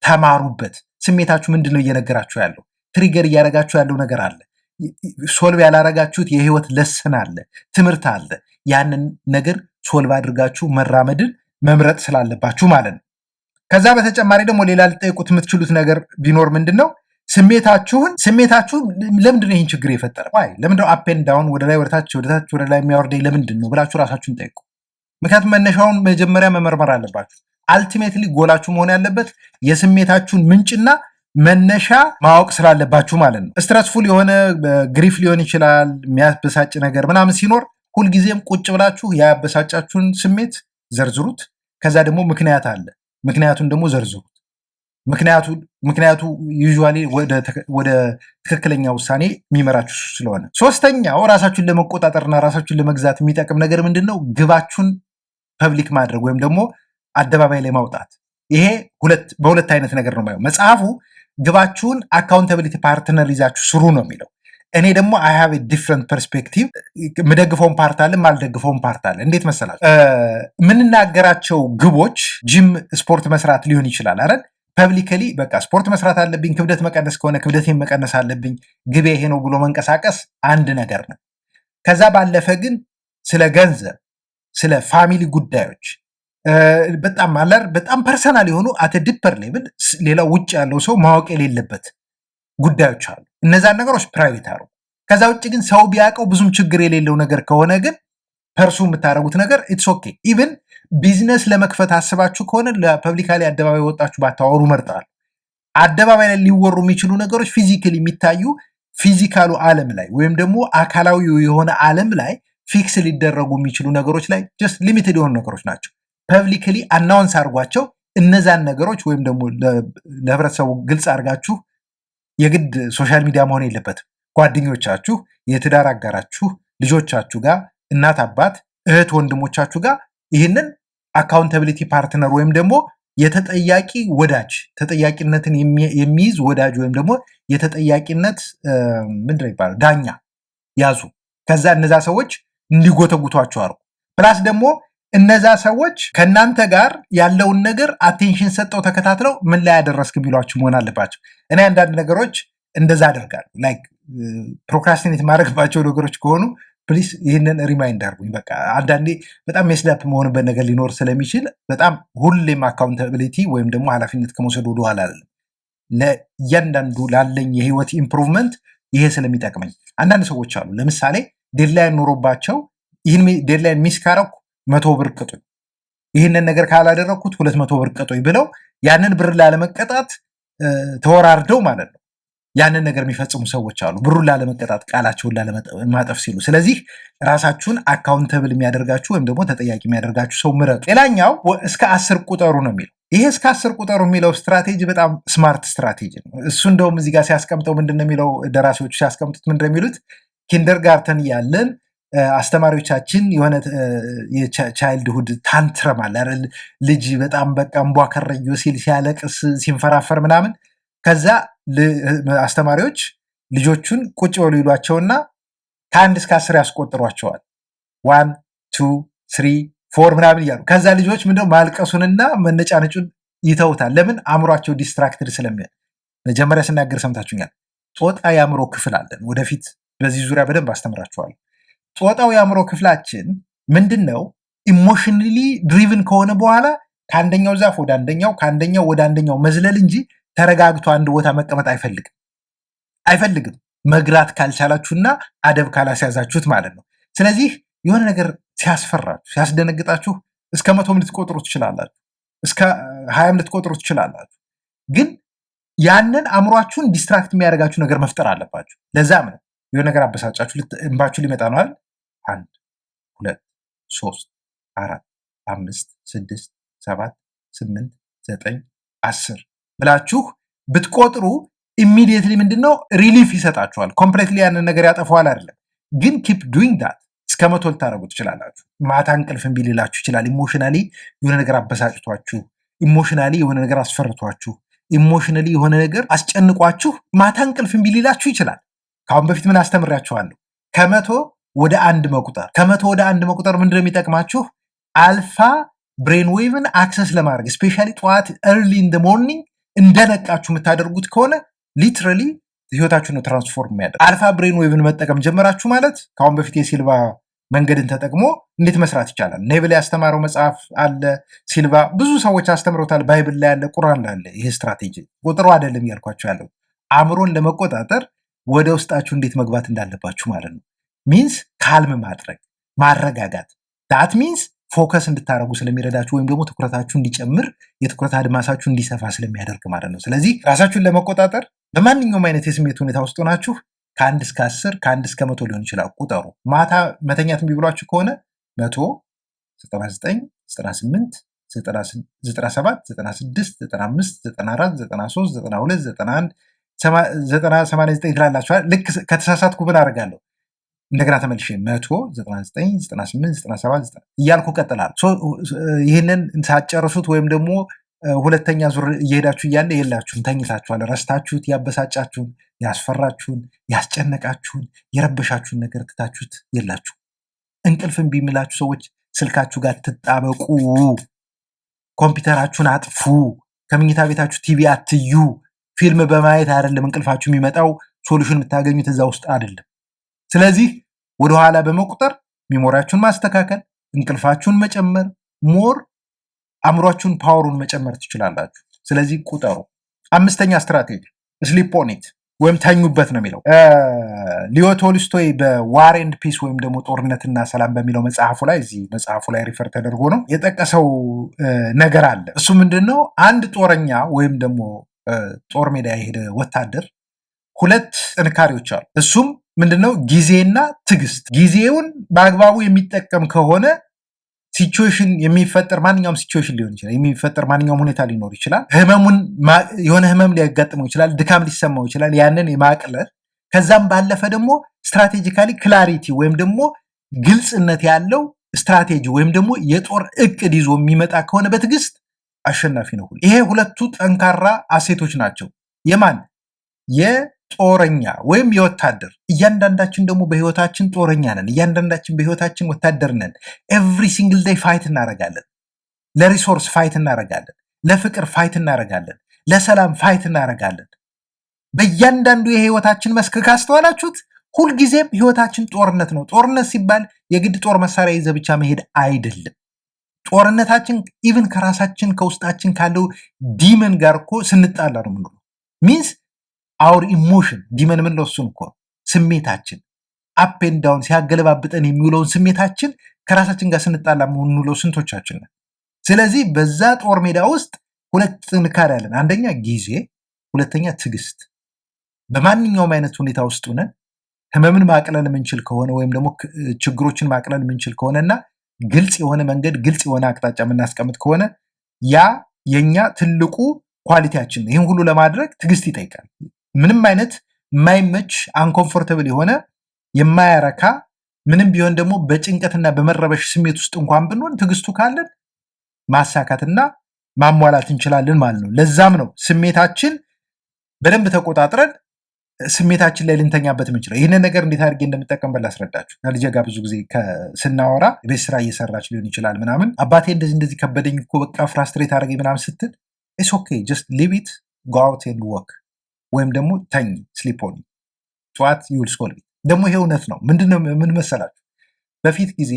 A: ተማሩበት። ስሜታችሁ ምንድን ነው እየነገራችሁ ያለው? ትሪገር እያደረጋችሁ ያለው ነገር አለ። ሶልቭ ያላረጋችሁት የህይወት ለሰን አለ፣ ትምህርት አለ። ያንን ነገር ሶልቭ አድርጋችሁ መራመድን መምረጥ ስላለባችሁ ማለት ነው። ከዛ በተጨማሪ ደግሞ ሌላ ልጠይቁት የምትችሉት ነገር ቢኖር ምንድን ነው ስሜታችሁ ለምንድን ነው ይህን ችግር የፈጠረ? ለምንድነው አፕ ኤንድ ዳውን ወደ ላይ ወደ ላይ የሚያወርደኝ ለምንድን ነው ብላችሁ ራሳችሁን ጠይቁ። ምክንያቱም መነሻውን መጀመሪያ መመርመር አለባችሁ። አልቲሜትሊ ጎላችሁ መሆን ያለበት የስሜታችሁን ምንጭና መነሻ ማወቅ ስላለባችሁ ማለት ነው። ስትረስፉል የሆነ ግሪፍ ሊሆን ይችላል፣ የሚያበሳጭ ነገር ምናምን ሲኖር ሁልጊዜም ቁጭ ብላችሁ ያበሳጫችሁን ስሜት ዘርዝሩት። ከዛ ደግሞ ምክንያት አለ፣ ምክንያቱን ደግሞ ዘርዝሩት። ምክንያቱ ዩዥዋሊ ወደ ትክክለኛ ውሳኔ የሚመራችሁ ስለሆነ። ሶስተኛው ራሳችሁን ለመቆጣጠርና ራሳችሁን ለመግዛት የሚጠቅም ነገር ምንድን ነው? ግባችሁን ፐብሊክ ማድረግ ወይም ደግሞ አደባባይ ላይ ማውጣት። ይሄ በሁለት አይነት ነገር ነው የማየው። መጽሐፉ ግባችሁን አካውንታቢሊቲ ፓርትነር ይዛችሁ ስሩ ነው የሚለው። እኔ ደግሞ አይ ሃቭ ዲፍረንት ፐርስፔክቲቭ። የምደግፈውን ፓርት አለ፣ ማልደግፈውን ፓርት አለ። እንዴት መሰላችሁ? የምንናገራቸው ግቦች ጂም፣ ስፖርት መስራት ሊሆን ይችላል አይደል? ፐብሊክሊ በቃ ስፖርት መስራት አለብኝ፣ ክብደት መቀነስ ከሆነ ክብደቴን መቀነስ አለብኝ፣ ግቤ ይሄ ነው ብሎ መንቀሳቀስ አንድ ነገር ነው። ከዛ ባለፈ ግን ስለ ገንዘብ፣ ስለ ፋሚሊ ጉዳዮች በጣም ፐርሰናል የሆኑ አተ ዲፐር ሌቭል ሌላው ውጭ ያለው ሰው ማወቅ የሌለበት ጉዳዮች አሉ። እነዛን ነገሮች ፕራይቬት አሩ። ከዛ ውጭ ግን ሰው ቢያውቀው ብዙም ችግር የሌለው ነገር ከሆነ ግን ፐርሱ የምታደርጉት ነገር ኢትስ ኦኬ። ኢቭን ቢዝነስ ለመክፈት አስባችሁ ከሆነ ለፐብሊካሊ አደባባይ ወጣችሁ ባታወሩ መርጣል። አደባባይ ላይ ሊወሩ የሚችሉ ነገሮች ፊዚካሊ የሚታዩ ፊዚካሉ ዓለም ላይ ወይም ደግሞ አካላዊ የሆነ ዓለም ላይ ፊክስ ሊደረጉ የሚችሉ ነገሮች ላይ ጀስት ሊሚትድ የሆኑ ነገሮች ናቸው። ፐብሊክሊ አናውንስ አድርጓቸው። እነዛን ነገሮች ወይም ደግሞ ለህብረተሰቡ ግልጽ አድርጋችሁ የግድ ሶሻል ሚዲያ መሆን የለበትም። ጓደኞቻችሁ፣ የትዳር አጋራችሁ፣ ልጆቻችሁ ጋር፣ እናት አባት፣ እህት ወንድሞቻችሁ ጋር ይህንን አካውንታቢሊቲ ፓርትነር ወይም ደግሞ የተጠያቂ ወዳጅ፣ ተጠያቂነትን የሚይዝ ወዳጅ ወይም ደግሞ የተጠያቂነት ምንድን ነው ይባላል ዳኛ ያዙ። ከዛ እነዛ ሰዎች እንዲጎተጉቷችሁ አድርጉ። ፕላስ ደግሞ እነዛ ሰዎች ከእናንተ ጋር ያለውን ነገር አቴንሽን ሰጠው ተከታትለው ምን ላይ ያደረስክ የሚሏችሁ መሆን አለባቸው። እኔ አንዳንድ ነገሮች እንደዛ አደርጋለሁ። ላይክ ፕሮክራስቲኔት የማድረግባቸው ነገሮች ከሆኑ ፕሊስ ይህንን ሪማይንድ አድርጉኝ። በቃ አንዳንዴ በጣም ሜስዳፕ መሆንበት ነገር ሊኖር ስለሚችል በጣም ሁሌም አካውንታቢሊቲ ወይም ደግሞ ኃላፊነት ከመውሰድ ወደ ኋላ አይደለም። ለእያንዳንዱ ላለኝ የህይወት ኢምፕሩቭመንት ይሄ ስለሚጠቅመኝ። አንዳንድ ሰዎች አሉ ለምሳሌ ዴድላይን ኖሮባቸው ይህን ዴድላይን ሚስ ካረኩ 100 ብር ቅጡኝ፣ ይህንን ነገር ካላደረግኩት 200 ብር ቅጡኝ ብለው ያንን ብር ላለመቀጣት ተወራርደው ማለት ነው ያንን ነገር የሚፈጽሙ ሰዎች አሉ፣ ብሩን ላለመቀጣት ቃላቸውን ላለማጠፍ ሲሉ። ስለዚህ ራሳችሁን አካውንተብል የሚያደርጋችሁ ወይም ደግሞ ተጠያቂ የሚያደርጋችሁ ሰው ምረጡ። ሌላኛው እስከ 10 ቁጠሩ ነው የሚለው። ይሄ እስከ 10 ቁጠሩ የሚለው ስትራቴጂ በጣም ስማርት ስትራቴጂ ነው። እሱ እንደውም እዚህ ጋር ሲያስቀምጠው ምንድነው የሚለው፣ ደራሲዎቹ ሲያስቀምጡት ምንድነው የሚሉት፣ ኪንደርጋርተን ያለን አስተማሪዎቻችን የሆነ የቻይልድሁድ ታንትረም አለ አይደል? ልጅ በጣም በቃ እምቧ ከረዮ ሲል ሲያለቅስ ሲንፈራፈር ምናምን። ከዛ አስተማሪዎች ልጆቹን ቁጭ በሉ ይሏቸውና ከ1 እስከ 10 ያስቆጥሯቸዋል። 1 2 3 4 ምናምን እያሉ። ከዛ ልጆች ምንድነው ማልቀሱንና መነጫነጩን ይተውታል። ለምን? አእምሯቸው ዲስትራክትድ ስለሚሆን። መጀመሪያ ስናገር ሰምታችሁኛል። ጦጣ የአእምሮ ክፍል አለን። ወደፊት በዚህ ዙሪያ በደንብ አስተምራችኋል። ጦጣው የአእምሮ ክፍላችን ምንድን ነው? ኢሞሽናሊ ድሪቭን ከሆነ በኋላ ከአንደኛው ዛፍ ወደ አንደኛው ከአንደኛው ወደ አንደኛው መዝለል እንጂ ተረጋግቶ አንድ ቦታ መቀመጥ አይፈልግም። መግራት ካልቻላችሁና አደብ ካላስያዛችሁት ማለት ነው። ስለዚህ የሆነ ነገር ሲያስፈራችሁ ሲያስደነግጣችሁ እስከ 100 ልትቆጥሩ ትችላላችሁ፣ እስከ 20 ልትቆጥሩ ትችላላችሁ። ግን ያንን አእምሯችሁን ዲስትራክት የሚያደርጋችሁ ነገር መፍጠር አለባችሁ። ለዛም ነው የሆነ ነገር አበሳጫችሁ እንባችሁ ሊመጣ ነው አይደል? 1 2 3 4 5 6 7 8 9 10 ብላችሁ ብትቆጥሩ ኢሚዲየትሊ ምንድነው ሪሊፍ ይሰጣችኋል። ኮምፕሌትሊ ያንን ነገር ያጠፋዋል አይደለም፣ ግን ኪፕ ዱይንግ ዳት እስከ 100 ልታደርጉ ትችላላችሁ። ማታ እንቅልፍ እምቢ ሊላችሁ ይችላል። ኢሞሽናሊ የሆነ ነገር አበሳጭቷችሁ፣ ኢሞሽናሊ የሆነ ነገር አስፈርቷችሁ፣ ኢሞሽናሊ የሆነ ነገር አስጨንቋችሁ ማታ እንቅልፍ እምቢ ሊላችሁ ይችላል። ከአሁን በፊት ምን አስተምራችኋለሁ? ከመቶ ወደ አንድ መቁጠር። ከመቶ ወደ አንድ መቁጠር ምንድን ነው የሚጠቅማችሁ? አልፋ ብሬን ዌቭን አክሰስ ለማድረግ ስፔሻሊ ጠዋት ኤርሊ ኢን ሞርኒንግ እንደነቃችሁ የምታደርጉት ከሆነ ሊትራሊ ህይወታችሁን ነው ትራንስፎርም የሚያደርግ። አልፋ ብሬን ዌቭን መጠቀም ጀመራችሁ ማለት ከአሁን በፊት የሲልቫ መንገድን ተጠቅሞ እንዴት መስራት ይቻላል። ኔብል ያስተማረው መጽሐፍ አለ። ሲልቫ ብዙ ሰዎች አስተምረውታል። ባይብል ላይ ያለ፣ ቁርአን ላይ ያለ። ይሄ ስትራቴጂ ቁጥሩ አይደለም እያልኳቸው ያለው አእምሮን ለመቆጣጠር ወደ ውስጣችሁ እንዴት መግባት እንዳለባችሁ ማለት ነው። ሚንስ ካልም ማድረግ ማረጋጋት። ዳት ሚንስ ፎከስ እንድታደረጉ ስለሚረዳችሁ ወይም ደግሞ ትኩረታችሁ እንዲጨምር የትኩረት አድማሳችሁ እንዲሰፋ ስለሚያደርግ ማለት ነው። ስለዚህ ራሳችሁን ለመቆጣጠር በማንኛውም አይነት የስሜት ሁኔታ ውስጥ ሆናችሁ ከ1 እስከ 10 ከ1 እስከ 100 ሊሆን ይችላል ቁጠሩ። ማታ መተኛት እምቢ ብሏችሁ ከሆነ 100 99 98 97 96 95 94 93 92 91 89 ትላላችኋል። ልክ ከተሳሳትኩ ምን አደርጋለሁ? እንደገና ተመልሼ 100 99 98 97 እያልኩ እቀጥላለሁ። ይህንን ሳጨርሱት ወይም ደግሞ ሁለተኛ ዙር እየሄዳችሁ እያለ የላችሁም፣ ተኝታችኋል። ረስታችሁት ያበሳጫችሁን፣ ያስፈራችሁን፣ ያስጨነቃችሁን፣ የረበሻችሁን ነገር ትታችሁት የላችሁ። እንቅልፍ እምቢ የሚላችሁ ሰዎች ስልካችሁ ጋር ትጣበቁ፣ ኮምፒውተራችሁን አጥፉ፣ ከምኝታ ቤታችሁ ቲቪ አትዩ። ፊልም በማየት አይደለም እንቅልፋችሁ የሚመጣው። ሶሉሽን የምታገኙት እዛ ውስጥ አይደለም። ስለዚህ ወደኋላ በመቁጠር ሚሞሪያችሁን ማስተካከል፣ እንቅልፋችሁን መጨመር፣ ሞር አእምሯችሁን ፓወሩን መጨመር ትችላላችሁ። ስለዚህ ቁጠሩ። አምስተኛ ስትራቴጂ ስሊፕ ኦን ኢት ወይም ተኙበት ነው የሚለው። ሊዮ ቶልስቶይ በዋር ኤንድ ፒስ ወይም ደግሞ ጦርነትና ሰላም በሚለው መጽሐፉ ላይ እዚህ መጽሐፉ ላይ ሪፈር ተደርጎ ነው የጠቀሰው ነገር አለ። እሱ ምንድነው? አንድ ጦረኛ ወይም ደግሞ ጦር ሜዳ የሄደ ወታደር ሁለት ጥንካሬዎች አሉ። እሱም ምንድነው? ጊዜና ትዕግስት። ጊዜውን በአግባቡ የሚጠቀም ከሆነ ሲቹዌሽን የሚፈጠር ማንኛውም ሲቹዌሽን ሊሆን ይችላል፣ የሚፈጠር ማንኛውም ሁኔታ ሊኖር ይችላል። የሆነ ህመም ሊያጋጥመው ይችላል፣ ድካም ሊሰማው ይችላል። ያንን የማቅለል ከዛም ባለፈ ደግሞ ስትራቴጂካሊ ክላሪቲ ወይም ደግሞ ግልጽነት ያለው ስትራቴጂ ወይም ደግሞ የጦር እቅድ ይዞ የሚመጣ ከሆነ በትዕግስት አሸናፊ ነው። ይሄ ሁለቱ ጠንካራ አሴቶች ናቸው። የማን? የጦረኛ ወይም የወታደር። እያንዳንዳችን ደግሞ በህይወታችን ጦረኛ ነን። እያንዳንዳችን በህይወታችን ወታደር ነን። ኤቭሪ ሲንግል ዴይ ፋይት እናደርጋለን። ለሪሶርስ ፋይት እናደርጋለን። ለፍቅር ፋይት እናደርጋለን። ለሰላም ፋይት እናደርጋለን። በእያንዳንዱ የህይወታችን መስክ ካስተዋላችሁት ሁልጊዜም ህይወታችን ጦርነት ነው። ጦርነት ሲባል የግድ ጦር መሳሪያ ይዘ ብቻ መሄድ አይደለም። ጦርነታችን ኢቭን ከራሳችን ከውስጣችን ካለው ዲመን ጋር እኮ ስንጣላ ነው የምንለው። ሚንስ አውር ኢሞሽን ዲመን የምንለው እሱን እኮ ስሜታችን አፕ ኤንድ ዳውን ሲያገለባብጠን የሚውለውን ስሜታችን ከራሳችን ጋር ስንጣላ የምንውለው ስንቶቻችን ነን? ስለዚህ በዛ ጦር ሜዳ ውስጥ ሁለት ጥንካሬ አለን። አንደኛ ጊዜ፣ ሁለተኛ ትዕግስት። በማንኛውም አይነት ሁኔታ ውስጥ ሆነን ህመምን ማቅለል የምንችል ከሆነ ወይም ደግሞ ችግሮችን ማቅለል የምንችል ከሆነና ግልጽ የሆነ መንገድ ግልጽ የሆነ አቅጣጫ የምናስቀምጥ ከሆነ ያ የኛ ትልቁ ኳሊቲያችን ነው። ይህን ሁሉ ለማድረግ ትዕግስት ይጠይቃል። ምንም አይነት የማይመች አንኮምፎርተብል የሆነ የማያረካ ምንም ቢሆን ደግሞ በጭንቀትና በመረበሽ ስሜት ውስጥ እንኳን ብንሆን ትዕግስቱ ካለን ማሳካትና ማሟላት እንችላለን ማለት ነው። ለዛም ነው ስሜታችን በደንብ ተቆጣጥረን ስሜታችን ላይ ልንተኛበት የምንችለው። ይህንን ነገር እንዴት አድርጌ እንደምጠቀምበት ላስረዳችሁ። ከልጄ ጋር ብዙ ጊዜ ስናወራ ቤት ስራ እየሰራች ሊሆን ይችላል ምናምን፣ አባቴ እንደዚህ ከበደኝ እኮ በቃ ፍራስትሬት አድርገኝ ምናምን ስትል ኢትስ ኦኬ ጀስት ሊቭ ኢት ጎ አውት ኤንድ ወክ ወይም ደግሞ ተኝ ስሊፕ ኦን ጠዋት ዩል ሶልቭ ኢት። ደግሞ ይሄ እውነት ነው። ምንድነው ምን መሰላችሁ? በፊት ጊዜ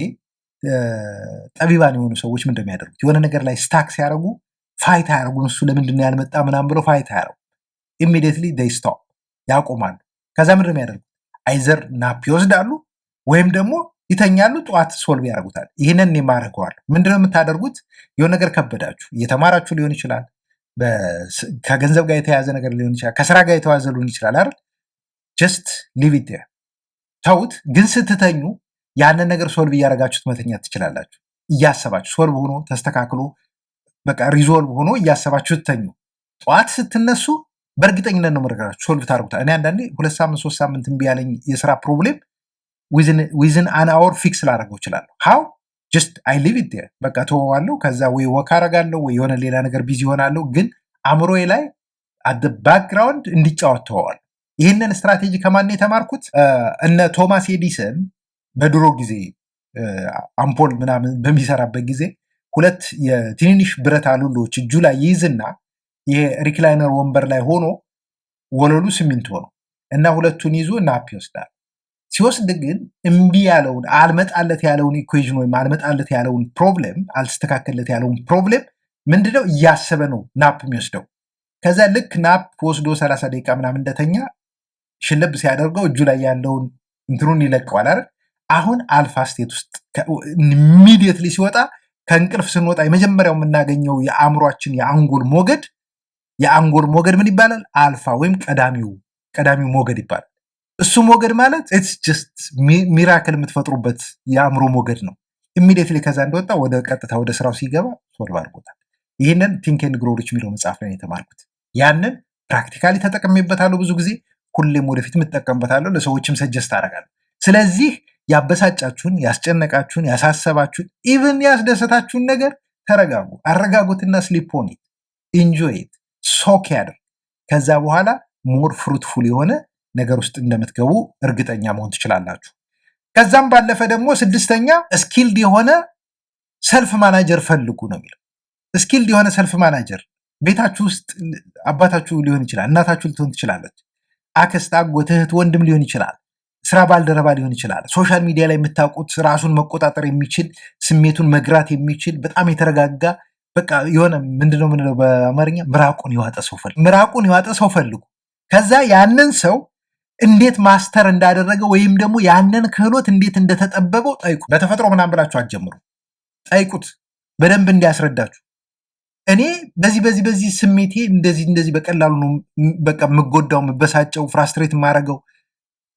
A: ጠቢባን የሆኑ ሰዎች ምን እንደሚያደርጉት የሆነ ነገር ላይ ስታክ ሲያደርጉ ፋይት አያደርጉም። እሱ ለምንድነው ያልመጣ ምናምን ብለው ፋይት አያደርጉም። ኢሚዲየትሊ ዴይ ስቶፕ ያቆማሉ። ከዛ ምንድን ነው የሚያደርጉት? አይዘር ናፕ ይወስዳሉ ወይም ደግሞ ይተኛሉ። ጠዋት ሶልቭ ያደርጉታል። ይህንን የማደርገዋል። ምንድነው የምታደርጉት? የሆነ ነገር ከበዳችሁ፣ እየተማራችሁ ሊሆን ይችላል፣ ከገንዘብ ጋር የተያዘ ነገር ሊሆን ይችላል፣ ከስራ ጋር የተዋዘ ሊሆን ይችላል አይደል? ጀስት ሊቭ ኢት ዴር ተውት። ግን ስትተኙ ያንን ነገር ሶልቭ እያደረጋችሁት መተኛት ትችላላችሁ። እያሰባችሁ ሶልቭ ሆኖ ተስተካክሎ በቃ ሪዞልቭ ሆኖ እያሰባችሁ ትተኙ። ጠዋት ስትነሱ በእርግጠኝነት ነው መረጋጋችሁ ሶልቭ ታደርጉታል። እኔ አንዳንዴ 2 ሳምንት 3 ሳምንት እምቢ ያለኝ የስራ ፕሮብሌም ዊዝን አን አወር ፊክስ ላደርገው እችላለሁ። ሃው ጀስት አይ ሊቭ ኢት ዴር በቃ ተወዋለሁ። ከዛ ወይ ወክ አደርጋለሁ ወይ የሆነ ሌላ ነገር ቢዚ ሆናለሁ። ግን አእምሮዬ ላይ አት ባክግራውንድ እንዲጫወት ተወዋለሁ። ይህንን ስትራቴጂ ከማን የተማርኩት? እነ ቶማስ ኤዲሰን በድሮ ጊዜ አምፖል ምናምን በሚሰራበት ጊዜ 2 የትንንሽ ብረት አሉሎች እጁ ላይ ይይዝና ይሄ ሪክላይነር ወንበር ላይ ሆኖ ወለሉ ሲሚንቶ ነው እና 2ቱን ይዞ ናፕ ይወስዳል። ሲወስድ ግን እምቢ ያለውን አልመጣለት ያለውን ኢኩዌዥን ወይም አልመጣለት ያለውን ፕሮብሌም አልስተካከለት ያለውን ፕሮብሌም ምንድነው እያሰበ ነው ናፕ የሚወስደው። ከዛ ልክ ናፕ ወስዶ 30 ደቂቃ ምናምን እንደተኛ ሽልብ ሲያደርገው እጁ ላይ ያለውን እንትኑን ይለቀዋል አይደል? አሁን አልፋ ስቴት ውስጥ ኢሚዲየትሊ ሲወጣ ከእንቅልፍ ስንወጣ የመጀመሪያው የምናገኘው የአእምሯችን የአንጎል ሞገድ ምን ይባላል? አልፋ ወይም ቀዳሚው ሞገድ ይባላል። እሱ ሞገድ ማለት ኢትስ ጀስት ሚራክል የምትፈጥሩበት የአእምሮ ሞገድ ነው። ኢሚዲየትሊ ከዛ እንደወጣ ወደ ቀጥታ ወደ ስራው ሲገባ ሶልቭ አድርጎታል። ይህንን ቲንክ ኤንድ ግሮው ሪች የሚለው መጽሐፍ ላይ የተማርኩት። ያንን ፕራክቲካሊ ተጠቅሜበታለሁ ብዙ ጊዜ፣ ሁሌም ወደፊት የምጠቀምበታለሁ፣ ለሰዎችም ሰጀስት አደርጋለሁ። ስለዚህ ያበሳጫችሁን፣ ያስጨነቃችሁን፣ ያሳሰባችሁን፣ ኢቭን ያስደሰታችሁን ነገር ተረጋጉ፣ አረጋጉትና ስሊፕ ኦን ኢት፣ ኢንጆይ ኢት፣ ሶክ ያድርግ። ከዛ በኋላ ሞር ፍሩትፉል የሆነ ነገር ውስጥ እንደምትገቡ እርግጠኛ መሆን ትችላላችሁ። ከዛም ባለፈ ደግሞ 6ኛ ስኪልድ የሆነ ሰልፍ ማናጀር ፈልጉ ነው የሚለው። ስኪልድ የሆነ ሰልፍ ማናጀር ቤታችሁ ውስጥ አባታችሁ ሊሆን ይችላል፣ እናታችሁ ልትሆን ትችላለች፣ አክስት፣ አጎት፣ እህት፣ ወንድም ሊሆን ይችላል፣ ስራ ባልደረባ ሊሆን ይችላል። ሶሻል ሚዲያ ላይ የምታውቁት ራሱን መቆጣጠር የሚችል ስሜቱን መግራት የሚችል በጣም የተረጋጋ በቃ የሆነ ምንድነው ምንለው በአማርኛ ምራቁን የዋጠ ሰው ፈልጉ። ከዛ ያንን ሰው እንዴት ማስተር እንዳደረገ ወይም ደግሞ ያንን ክህሎት እንዴት እንደተጠበበው ጠይቁ። በተፈጥሮ ምናምን ብላችሁ አትጀምሩ፣ ጠይቁት በደንብ እንዲያስረዳችሁ። እኔ በዚህ ስሜቴ እንደዚህ በቀላሉ ነው በቃ የምጎዳው፣ የምበሳጨው፣ ፍራስትሬት የማደርገው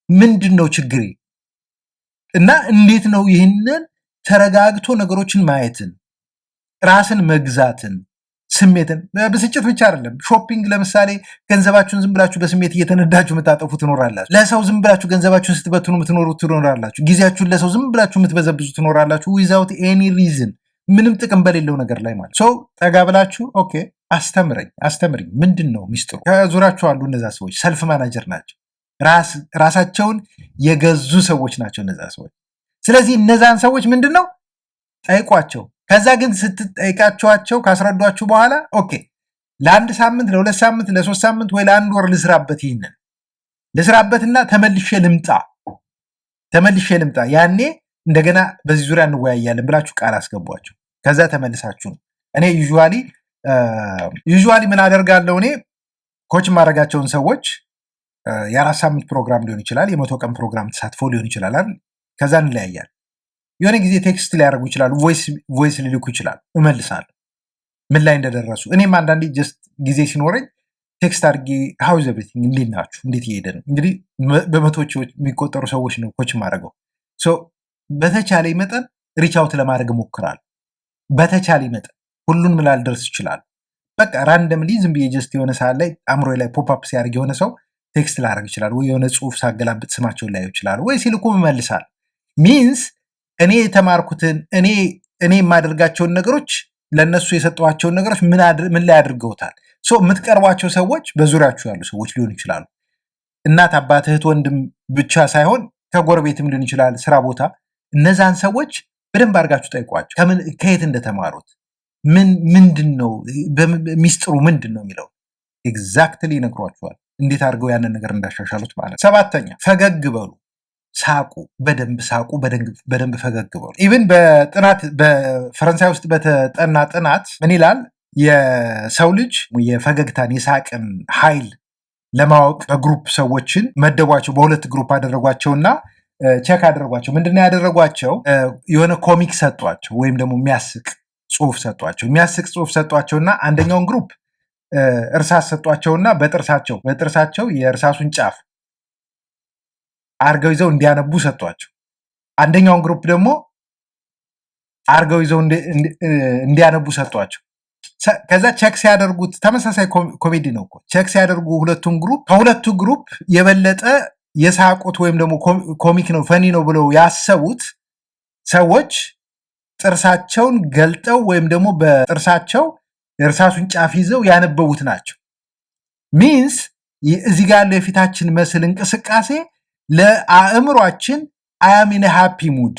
A: ምንድን ነው ችግሬ? እና እንዴት ነው ይህንን ተረጋግቶ ነገሮችን ማየትን፣ ራስን መግዛትን፣ ስሜትን በብስጭት ብቻ አይደለም። ሾፒንግ ለምሳሌ ገንዘባችሁን ዝም ብላችሁ በስሜት እየተነዳችሁ የምታጠፉ ትኖራላችሁ። ለሰው ዝም ብላችሁ ገንዘባችሁን ስትበትኑ የምትኖሩ ትኖራላችሁ። ጊዜያችሁን ለሰው ዝም ብላችሁ የምትበዘብዙ ትኖራላችሁ። ዊዛውት ኤኒ ሪዝን፣ ምንም ጥቅም በሌለው ነገር ላይ ማለት ሰው ጠጋ ብላችሁ ኦኬ አስተምርኝ፣ ምንድን ነው ሚስጥሩ? ከዙሪያችሁ አሉ እነዛ ሰዎች ሰልፍ ማናጀር ናቸው። ራሳቸውን የገዙ ሰዎች ናቸው እነዛ ሰዎች። ስለዚህ እነዛን ሰዎች ምንድን ነው ጠይቋቸው። ከዛ ግን ስትጠይቃቸዋቸው ካስረዷችሁ በኋላ ኦኬ ለ1 ሳምንት ለ2 ሳምንት ለ3 ሳምንት ወይ ለ1 ወር ልስራበትና ተመልሼ ልምጣ ያኔ እንደገና በዚህ ዙሪያ እንወያያለን ብላችሁ ቃል አስገቧቸው። ከዛ ተመልሳችሁ ነው። እኔ ዩዥዋሊ ምን አደርጋለሁ? እኔ ኮች ማድረጋቸውን ሰዎች የ4 ሳምንት ፕሮግራም ሊሆን ይችላል፣ የ100 ቀን ፕሮግራም ተሳትፎ ሊሆን ይችላል አይደል? ከዛ እንለያያለን። የሆነ ጊዜ ቴክስት ሊያደርጉ ይችላሉ፣ ቮይስ ሊልኩ ይችላሉ፣ እመልሳለሁ ምን ላይ እንደደረሱ። እኔም አንዳንዴ ጀስት ጊዜ ሲኖረኝ ቴክስት አድርጌ ሃው ኢዝ ኤቭሪቲንግ፣ እንዴት ናችሁ፣ እንዴት እየሄደ ነው? እንግዲህ በመቶዎች የሚቆጠሩ ሰዎች ነው ኮች ማድረገው። በተቻለ መጠን ሪች አውት ለማድረግ እሞክራለሁ። በተቻለ መጠን ሁሉን ምን ላልደርስ ይችላል። በቃ ራንደምሊ ዝም ብዬ ጀስት የሆነ ሰዓት ላይ አእምሮ ላይ ፖፕ አፕ ሲያደርግ የሆነ ሰው ቴክስት ላደርግ ይችላል፣ ወይ የሆነ ጽሁፍ ሳገላብጥ ስማቸውን ላየው ይችላል፣ ወይ ሲልኩም እመልሳለሁ። ሚንስ እኔ የተማርኩትን እኔ የማደርጋቸውን ነገሮች ለነሱ የሰጠኋቸውን ነገሮች ምን ላይ አድርገውታል። የምትቀርቧቸው ሰዎች በዙሪያችሁ ያሉ ሰዎች ሊሆኑ ይችላሉ። እናት፣ አባት፣ እህት፣ ወንድም ብቻ ሳይሆን ከጎረቤትም ሊሆን ይችላል፣ ስራ ቦታ። እነዛን ሰዎች በደንብ አድርጋችሁ ጠይቋቸው። ከየት እንደተማሩት ምንድን ነው ሚስጥሩ ምንድን ነው የሚለው ኤግዛክትሊ ይነግሯችኋል። እንዴት አድርገው ያንን ነገር እንዳሻሻሉት ማለት። 7ኛ ፈገግ በሉ፣ ሳቁ፣ በደንብ ሳቁ፣ በደንብ ፈገግ በሉ። ኢቭን በፈረንሳይ ውስጥ በተጠና ጥናት ምን ይላል? የሰው ልጅ የፈገግታን የሳቅን ኃይል ለማወቅ በግሩፕ ሰዎችን መደቧቸው። በ2 ግሩፕ አደረጓቸውና ቼክ አደረጓቸው። ምንድነው ያደረጓቸው? የሆነ ኮሚክ ሰጧቸው ወይም ደግሞ የሚያስቅ ጽሁፍ ሰጧቸውና አንደኛውን ግሩፕ እርሳስ ሰጧቸውና በጥርሳቸው የእርሳሱን ጫፍ አርገው ይዘው እንዲያነቡ ሰጧቸው። አንደኛውን ግሩፕ ደግሞ አርገው ይዘው እንዲያነቡ ሰጧቸው። ከዛ ቼክ ሲያደርጉት ተመሳሳይ ኮሜዲ ነው እኮ ቼክ ሲያደርጉ ሁለቱን ግሩፕ ከሁለቱ ግሩፕ የበለጠ የሳቁት ወይም ደግሞ ኮሚክ ነው ፈኒ ነው ብለው ያሰቡት ሰዎች ጥርሳቸውን ገልጠው ወይም ደግሞ በጥርሳቸው የእርሳሱን ጫፍ ይዘው ያነበቡት ናቸው። ሚንስ እዚህ ጋር ያለው የፊታችን መስል እንቅስቃሴ ለአእምሯችን አያሚነ ሃፒ ሙድ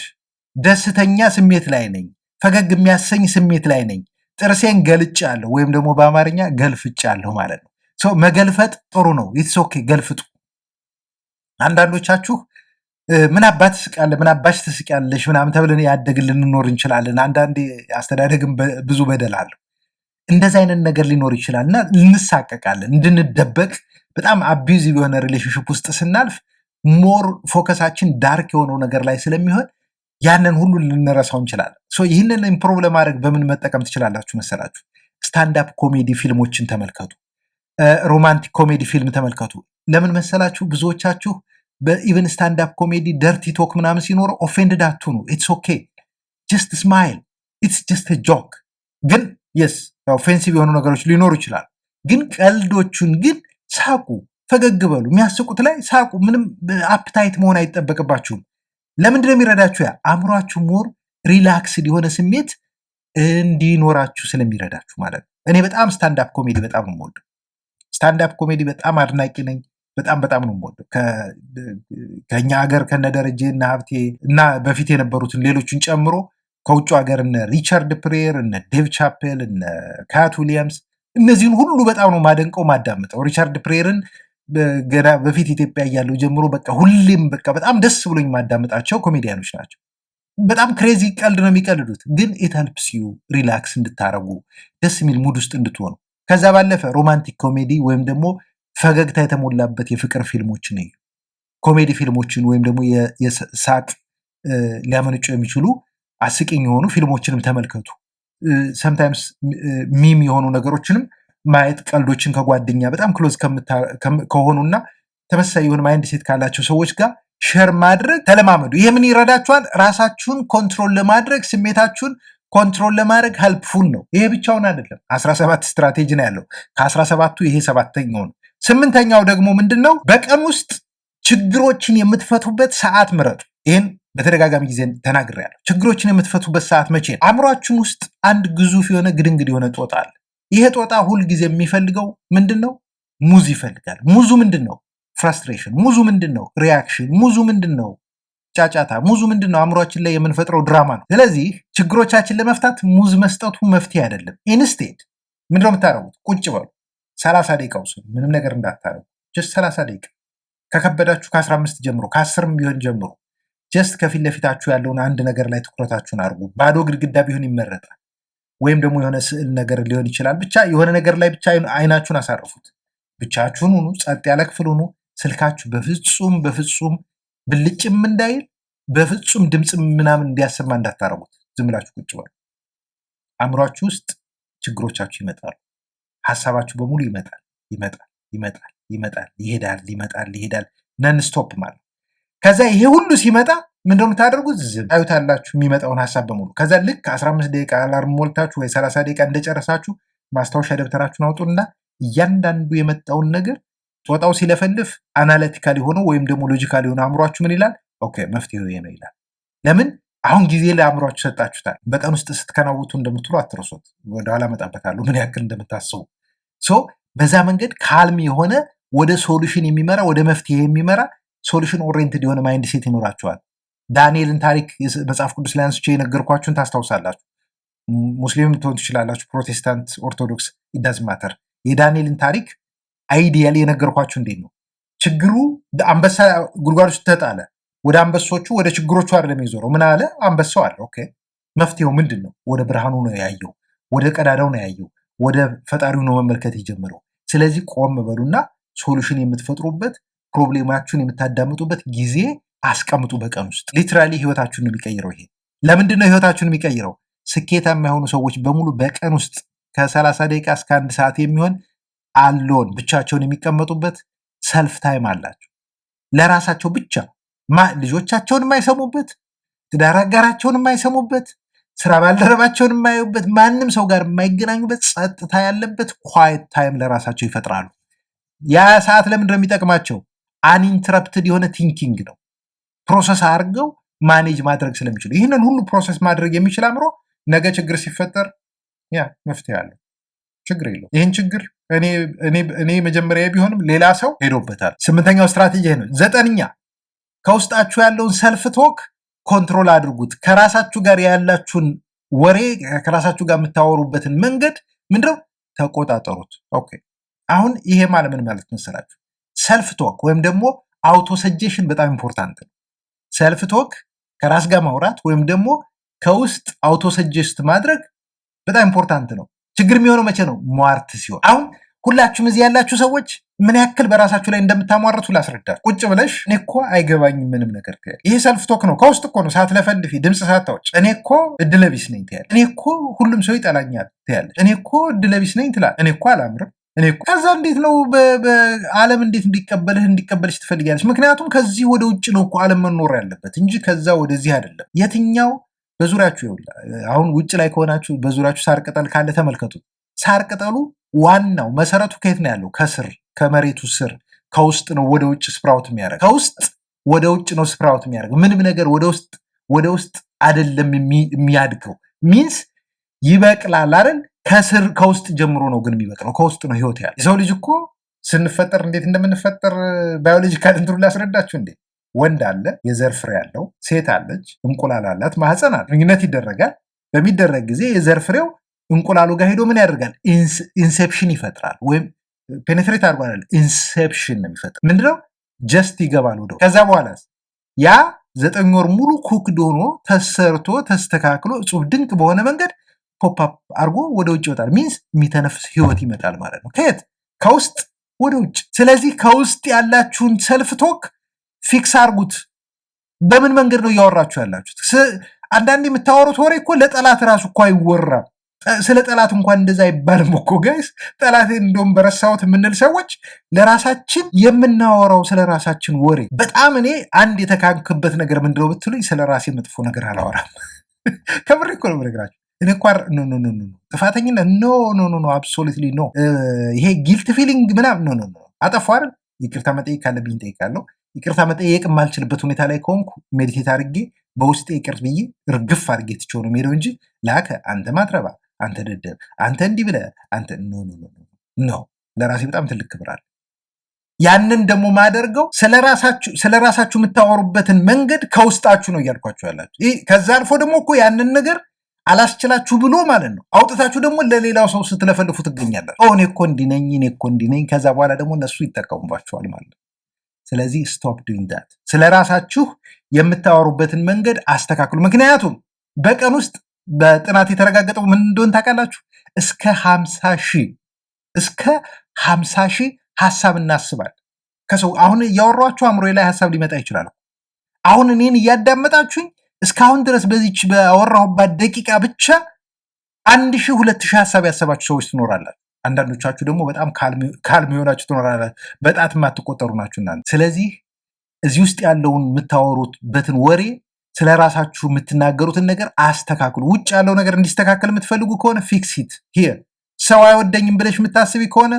A: ደስተኛ ስሜት ላይ ነኝ፣ ፈገግ የሚያሰኝ ስሜት ላይ ነኝ፣ ጥርሴን ገልጫለሁ ወይም ደግሞ በአማርኛ ገልፍጫለሁ ማለት ነው። መገልፈጥ ጥሩ ነው። ኢትስ ኦኬ ገልፍጡ። አንዳንዶቻችሁ ምን አባት ትስቃለህ፣ ምን አባሽ ትስቂያለሽ ምናምን ተብለን ያደግን ልንኖር እንችላለን። አንዳንዴ አስተዳደግም ብዙ በደል አለው። እንደዚ አይነት ነገር ሊኖር ይችላል እና እንሳቀቃለን። እንድንደበቅ በጣም አቢዩዚቭ የሆነ ሪሌሽንሽፕ ውስጥ ስናልፍ ሞር ፎከሳችን ዳርክ የሆነው ነገር ላይ ስለሚሆን ያንን ሁሉ ልንረሳው እንችላለን። ይህንን ኢምፕሮቭ ለማድረግ በምን መጠቀም ትችላላችሁ መሰላችሁ? ስታንዳፕ ኮሜዲ ፊልሞችን ተመልከቱ። ሮማንቲክ ኮሜዲ ፊልም ተመልከቱ። ለምን መሰላችሁ? ብዙዎቻችሁ በኢቨን ስታንዳፕ ኮሜዲ ደርቲ ቶክ ምናምን ሲኖረው ኦፌንድድ አትሁኑ። ኢትስ ኦኬ ጀስት ስማይል ኢትስ ጀስት ጆክ። ግን የስ ኦፌንሲቭ የሆኑ ነገሮች ሊኖሩ ይችላሉ። ግን ቀልዶቹን ግን ሳቁ፣ ፈገግ በሉ። የሚያስቁት ላይ ሳቁ። ምንም አፕታይት መሆን አይጠበቅባችሁም። ለምንድነው የሚረዳችሁ? ያ አእምሯችሁ ሞር ሪላክስድ የሆነ ስሜት እንዲኖራችሁ ስለሚረዳችሁ ማለት ነው። እኔ በጣም ስታንዳፕ ኮሜዲ በጣም ነው የምወደው። ስታንዳፕ ኮሜዲ በጣም አድናቂ ነኝ። በጣም ነው የምወደው። ከኛ ሀገር ከነደረጀ እና ሀብቴ እና በፊት የነበሩትን ሌሎችን ጨምሮ ከውጭ ሀገር እነ ሪቻርድ ፕሬር፣ እነ ዴቭ ቻፔል፣ እነ ካት ዊሊያምስ እነዚህን ሁሉ በጣም ነው ማደንቀው ማዳምጠው። ሪቻርድ ፕሬርን ገና በፊት ኢትዮጵያ እያለሁ ጀምሮ በቃ ሁሌም በቃ በጣም ደስ ብሎኝ ማዳምጣቸው ኮሜዲያኖች ናቸው። በጣም ክሬዚ ቀልድ ነው የሚቀልዱት፣ ግን ኢት ሄልፕስ ዩ ሪላክስ እንድታረጉ ደስ የሚል ሙድ ውስጥ እንድትሆኑ። ከዛ ባለፈ ሮማንቲክ ኮሜዲ ወይም ደግሞ ፈገግታ የተሞላበት የፍቅር ፊልሞችን እዩ። ኮሜዲ ፊልሞችን ወይም ደግሞ የሳቅ ሊያመነጩ የሚችሉ አስቂኝ የሆኑ ፊልሞችንም ተመልከቱ። ሰምታይምስ ሚም የሆኑ ነገሮችንም ማየት፣ ቀልዶችን ከጓደኛ በጣም ክሎዝ ከሆኑና ተመሳሳይ የሆነ ማይንድ ሴት ካላቸው ሰዎች ጋር ሼር ማድረግ ተለማመዱ። ይሄ ምን ይረዳችኋል? ራሳችሁን ኮንትሮል ለማድረግ ስሜታችሁን ኮንትሮል ለማድረግ ሄልፕፉል ነው። ይሄ ብቻውን አይደለም። 17 ስትራቴጂ ነው ያለው። ከ17ቱ ይሄ 7ኛው ነው። 8ኛው ደግሞ ምንድን ነው? በቀን ውስጥ ችግሮችን የምትፈቱበት ሰዓት ምረጡ። ይህን በተደጋጋሚ ጊዜ ተናግሬያለሁ። ችግሮችን የምትፈቱበት ሰዓት መቼ ነው? አእምሯችን ውስጥ አንድ ግዙፍ የሆነ ግድንግድ የሆነ ጦጣ አለ። ይሄ ጦጣ ሁልጊዜ የሚፈልገው ምንድን ነው? ሙዝ ይፈልጋል። ሙዙ ምንድን ነው? ፍራስትሬሽን። ሙዙ ምንድን ነው? ሪያክሽን። ሙዙ ምንድን ነው? ጫጫታ። ሙዙ ምንድን ነው? አእምሯችን ላይ የምንፈጥረው ድራማ ነው። ስለዚህ ችግሮቻችን ለመፍታት ሙዝ መስጠቱ መፍትሄ አይደለም። ኢንስቴድ ምንድነው የምታደርጉት? ቁጭ በሉ 30 ደቂቃ ውስጥ ምንም ነገር እንዳታረጉ። ጀስት 30 ደቂቃ ከከበዳችሁ ከ15 ጀምሮ ከ10 ቢሆን ጀምሮ ጀስት ከፊት ለፊታችሁ ያለውን አንድ ነገር ላይ ትኩረታችሁን አድርጉ። ባዶ ግድግዳ ቢሆን ይመረጣል፣ ወይም ደግሞ የሆነ ስዕል ነገር ሊሆን ይችላል። ብቻ የሆነ ነገር ላይ ብቻ አይናችሁን አሳርፉት። ብቻችሁን ሁኑ፣ ጸጥ ያለ ክፍል ሁኑ። ስልካችሁ በፍጹም ብልጭም እንዳይል፣ በፍጹም ድምፅ ምናምን እንዲያሰማ እንዳታረጉት። ዝም ብላችሁ ቁጭ በሉ። አእምሯችሁ ውስጥ ችግሮቻችሁ ይመጣሉ። ሀሳባችሁ በሙሉ ይመጣል፣ ይሄዳል ነን ስቶፕ ማለት። ከዛ ይሄ ሁሉ ሲመጣ ምንድነው የምታደርጉት? ዝም ታዩታላችሁ የሚመጣውን ሀሳብ በሙሉ። ከዛ ልክ 15 ደቂቃ አላርም ሞልታችሁ ወይ 30 ደቂቃ እንደጨረሳችሁ ማስታወሻ ደብተራችሁን አውጡና እያንዳንዱ የመጣውን ነገር ጦጣው ሲለፈልፍ አናሊቲካል የሆነው ወይም ደግሞ ሎጂካል የሆነ አእምሯችሁ ምን ይላል? ኦኬ መፍትሄው ይሄ ነው ይላል። ለምን? አሁን ጊዜ ለአእምሯችሁ ሰጣችሁታል። በቀን ውስጥ ስትከናውቱ እንደምትሉ አትርሱት። ወደኋላ እመጣበታለሁ ምን ያክል እንደምታስቡ። በዛ መንገድ ካልም የሆነ ወደ ሶሉሽን የሚመራ ወደ መፍትሄ የሚመራ ሶሉሽን ኦሪየንትድ የሆነ ማይንድ ሴት ይኖራችኋል። ዳንኤልን ታሪክ መጽሐፍ ቅዱስ ላይ አንስቼ የነገርኳችሁን ታስታውሳላችሁ። ሙስሊም ልትሆኑ ትችላላችሁ፣ ፕሮቴስታንት፣ ኦርቶዶክስ ኢዳዝ ማተር። የዳንኤልን ታሪክ አይዲያል የነገርኳችሁ እንዴት ነው? ችግሩ አንበሳ ጉድጓድ ውስጥ ተጣለ። ወደ አንበሶቹ ወደ ችግሮቹ አይደለም የዞረው። ምን አለ? አንበሳው አለ። ኦኬ መፍትሄው ምንድን ነው? ወደ ብርሃኑ ነው ያየው፣ ወደ ቀዳዳው ነው ያየው፣ ወደ ፈጣሪው ነው መመልከት የጀመረው። ስለዚህ ቆም በሉና ሶሉሽን የምትፈጥሩበት ፕሮብሌማችሁን የምታዳምጡበት ጊዜ አስቀምጡ በቀን ውስጥ። ሊትራሊ ህይወታችሁን ነው የሚቀይረው። ይሄ ለምንድን ነው ህይወታችሁን የሚቀይረው? ስኬታማ የሆኑ ሰዎች በሙሉ በቀን ውስጥ ከ30 ደቂቃ እስከ 1 ሰዓት የሚሆን አሎን ብቻቸውን የሚቀመጡበት ሰልፍ ታይም አላቸው። ለራሳቸው ብቻ ልጆቻቸውን የማይሰሙበት፣ ትዳር አጋራቸውን የማይሰሙበት፣ ስራ ባልደረባቸውን የማያዩበት፣ ማንም ሰው ጋር የማይገናኙበት፣ ጸጥታ ያለበት ኳይት ታይም ለራሳቸው ይፈጥራሉ። ያ ሰዓት ለምንድን ነው የሚጠቅማቸው? አንኢንተረፕትድ የሆነ ቲንኪንግ ነው። ፕሮሰስ አድርገው ማኔጅ ማድረግ ስለሚችሉ ይህንን ሁሉ ፕሮሰስ ማድረግ የሚችል አእምሮ ነገ ችግር ሲፈጠር ያ መፍትሄ አለው። ችግር የለው። ይህን ችግር እኔ መጀመሪያ ቢሆንም ሌላ ሰው ሄዶበታል። 8ኛው ስትራቴጂ ነው። 9ኛ ከውስጣችሁ ያለውን ሰልፍ ቶክ ኮንትሮል አድርጉት። ከራሳችሁ ጋር ያላችሁን ወሬ ከራሳችሁ ጋር የምታወሩበትን መንገድ ምንድነው? ተቆጣጠሩት። ኦኬ አሁን ይሄ ማለት ምን ማለት መሰላችሁ? ሰልፍ ቶክ ወይም ደግሞ አውቶ ሰጀሽን በጣም ኢምፖርታንት ነው። ሰልፍ ቶክ ከራስ ጋር ማውራት ወይም ደግሞ ከውስጥ አውቶ ሰጀስት ማድረግ በጣም ኢምፖርታንት ነው። ችግር የሚሆነው መቼ ነው? ሟርት ሲሆን። አሁን ሁላችሁም እዚህ ያላችሁ ሰዎች ምን ያክል በራሳችሁ ላይ እንደምታሟርቱ ላስረዳችሁ። ቁጭ ብለሽ እኔ እኮ አይገባኝም ምንም ነገር ትያለሽ። ይሄ ሰልፍ ቶክ ነው። ከውስጥ እኮ ነው። ሳትለፈልፊ ድምፅ ሳታወጭ እኔ እኮ እድለቢስ ነኝ ትያለሽ። እኔ እኮ ሁሉም ሰው ይጠላኛል ትያለሽ። እኔ እኮ እድለቢስ ነኝ ትላለሽ። እኔ እኮ አላምርም። እኔ እኮ ከዛ እንዴት ነው በዓለም እንዴት እንዲቀበልሽ ትፈልጊያለሽ? ምክንያቱም ከዚህ ወደ ውጭ ነው እኮ ዓለም መኖር ያለበት እንጂ ከዛ ወደዚህ አይደለም። የትኛው በዙሪያችሁ ይውላ። አሁን ውጭ ላይ ከሆናችሁ በዙሪያችሁ ሳር ቅጠል ካለ ተመልከቱ። ሳር ቅጠሉ ዋናው መሰረቱ ከየት ነው ያለው? ከስር ከመሬቱ ስር ከውስጥ ነው ወደ ውጭ ስፕራውት የሚያደርግ። ከውስጥ ወደ ውጭ ነው ስፕራውት የሚያደርግ። ምንም ነገር ወደ ውስጥ አይደለም የሚያድገው። ሚንስ ይበቅላል አይደል? ከስር ከውስጥ ጀምሮ ነው ግን የሚበቅለው። ከውስጥ ነው ህይወት ያለ። የሰው ልጅ እኮ ስንፈጠር እንዴት እንደምንፈጠር ባዮሎጂካል እንትኑ ላስረዳችሁ እንዴ። ወንድ አለ፣ የዘር ፍሬ ያለው፣ ሴት አለች፣ እንቁላል አላት፣ ማህፀን አለ። ግንኙነት ይደረጋል። በሚደረግ ጊዜ የዘር ፍሬው እንቁላሉ ጋር ሄዶ ምን ያደርጋል? ኢንሴፕሽን ይፈጥራል። ወይም ፔኔትሬት አድርጓል። ኢንሴፕሽን ነው የሚፈጥር። ምንድነው? ጀስት ይገባል ወደ። ከዛ በኋላ ያ 9 ወር ሙሉ ኩክድ ሆኖ ተሰርቶ ተስተካክሎ እጹብ ድንቅ በሆነ መንገድ ፖፕአፕ አድርጎ ወደ ውጭ ይወጣል። ሚንስ የሚተነፍስ ህይወት ይመጣል ማለት ነው። ከየት? ከውስጥ ወደ ውጭ። ስለዚህ ከውስጥ ያላችሁን ሰልፍ ቶክ ፊክስ አርጉት። በምን መንገድ ነው እያወራችሁ ያላችሁት? አንዳንድ የምታወሩት ወሬ እኮ ለጠላት ራሱ እኮ አይወራም። ስለ ጠላት እንኳን እንደዛ አይባልም እኮ ጋይስ። ጠላት እንደውም በረሳሁት የምንል ሰዎች ለራሳችን የምናወራው ስለ ራሳችን ወሬ በጣም እኔ አንድ የተካንክበት ነገር ምንድነው ብትሉኝ፣ ስለ ራሴ መጥፎ ነገር አላወራም። ከምሬ እኮ ነው የምነግራችሁ። እኔ እኮ ጥፋተኝነት ኖ አብሶሉትሊ ኖ። ይሄ ጊልት ፊሊንግ ምናምን ኖ አጠፋ አይደል? ይቅርታ መጠየቅ ካለብኝ እጠይቃለሁ። ይቅርታ መጠየቅ የማልችልበት ሁኔታ ላይ ከሆንኩ ሜዲቴት አድርጌ በውስጤ ይቅር ብዬ እርግፍ አድርጌ ትቼው ነው የምሄደው እንጂ ላከ አንተ ማትረባ፣ አንተ ደደብ፣ አንተ እንዲህ ብለህ አንተ ኖ። ለራሴ በጣም ትልቅ ክብር አለ። ያንን ደግሞ ማደርገው ስለራሳችሁ የምታወሩበትን መንገድ ከውስጣችሁ ነው እያልኳችሁ ያላችሁ። ከዛ አልፎ ደግሞ እኮ ያንን ነገር አላስችላችሁ ብሎ ማለት ነው አውጥታችሁ ደግሞ ለሌላው ሰው ስትለፈልፉ ትገኛላችሁ። እኔ እኮ እንዲህ ነኝ። ከዛ በኋላ ደግሞ እነሱ ይጠቀሙባችኋል ማለት ነው። ስለዚህ ስቶፕ ዱይንግ ዳት። ስለ ራሳችሁ የምታወሩበትን መንገድ አስተካክሉ። ምክንያቱም በቀን ውስጥ በጥናት የተረጋገጠው ምን እንደሆነ ታውቃላችሁ? እስከ 50 ሺህ ሀሳብ እናስባል ከሰው። አሁን እያወሯችሁ አእምሮዬ ላይ ሀሳብ ሊመጣ ይችላል። አሁን እኔን እያዳመጣችሁኝ እስካሁን ድረስ በዚች በአወራሁባት ደቂቃ ብቻ 1000 2000 ሀሳብ ያሰባችሁ ሰዎች ትኖራላችሁ። አንዳንዶቻችሁ ደግሞ በጣም ካልም የሆናችሁ ትኖራላችሁ። በጣት የማትቆጠሩ ናችሁ እናንተ። ስለዚህ እዚህ ውስጥ ያለውን የምታወሩበትን ወሬ ስለ ራሳችሁ የምትናገሩትን ነገር አስተካክሉ። ውጭ ያለው ነገር እንዲስተካከል የምትፈልጉ ከሆነ ፊክሲት ሂር። ሰው አይወደኝም ብለሽ የምታስቢ ከሆነ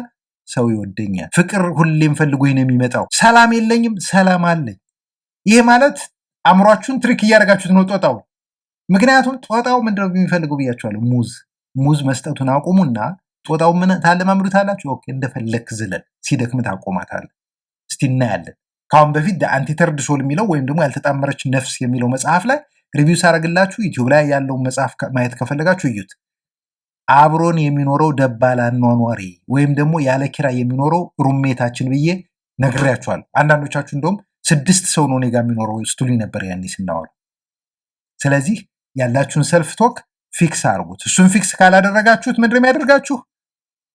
A: ሰው ይወደኛል። ፍቅር ሁሌም ፈልጎኝ ነው የሚመጣው። ሰላም የለኝም፣ ሰላም አለኝ። ይሄ ማለት አእምሯችሁን ትሪክ እያደረጋችሁት ነው ጦጣው። ምክንያቱም ጦጣው ምንድነው የሚፈልገው ብያችኋለሁ። ሙዝ መስጠቱን አቁሙና ጦጣው ምን ታለማምዱታላችሁ። ኦኬ እንደፈለክ ዝለል፣ ሲደክም ታቆማታለህ። እስቲ እናያለን። ካሁን በፊት አንቲተርድ ሶል የሚለው ወይም ደግሞ ያልተጣመረች ነፍስ የሚለው መጽሐፍ ላይ ሪቪው ሳረግላችሁ ዩቲዩብ ላይ ያለውን መጽሐፍ ማየት ከፈለጋችሁ እዩት። አብሮን የሚኖረው ደባል አኗኗሪ ወይም ደግሞ ያለ ኪራይ የሚኖረው ሩሜታችን ብዬ ነግሬያችኋለሁ። አንዳንዶቻችሁ እንደውም 6 ሰው ነው እኔ ጋር የሚኖረው ስትሉኝ ነበር ያኔ ስናወራ። ስለዚህ ያላችሁን ሰልፍ ቶክ ፊክስ አድርጉት። እሱን ፊክስ ካላደረጋችሁት ምንድን ነው የሚያደርጋችሁ?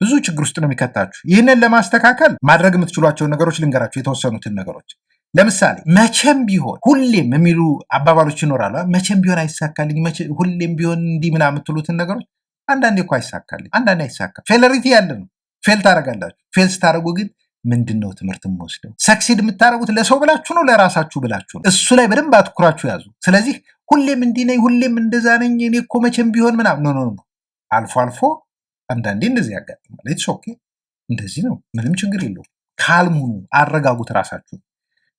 A: ብዙ ችግር ውስጥ ነው የሚከታችሁ። ይህንን ለማስተካከል ማድረግ የምትችሏቸውን ነገሮች ልንገራችሁ፣ የተወሰኑትን ነገሮች። ለምሳሌ መቼም ቢሆን ሁሌም የሚሉ አባባሎች ይኖራሉ። መቼም ቢሆን አይሳካልኝ፣ ሁሌም ቢሆን እንዲህ ምናምን የምትሉትን ነገሮች አንዳንዴ እኮ አይሳካልኝ፣ አንዳንዴ አይሳካ። ፌለሪቲ ያለ ነው። ፌል ታደርጋላችሁ። ፌል ስታደርጉ ግን ምንድነው ትምህርት የምወስደው? ሰክሲድ የምታደርጉት ለሰው ብላችሁ ነው ለራሳችሁ ብላችሁ ነው? እሱ ላይ በደንብ አትኩራችሁ ያዙ። ስለዚህ ሁሌም እንዲህ ነኝ፣ ሁሌም እንደዛ ነኝ፣ እኔ እኮ መቼም ቢሆን ምናምን ኖ። አልፎ አልፎ አንዳንዴ እንደዚህ ያጋጥማል። ኢትስ ኦኬ፣ እንደዚህ ነው፣ ምንም ችግር የለውም። ካልሙኑ አረጋጉት ራሳችሁ።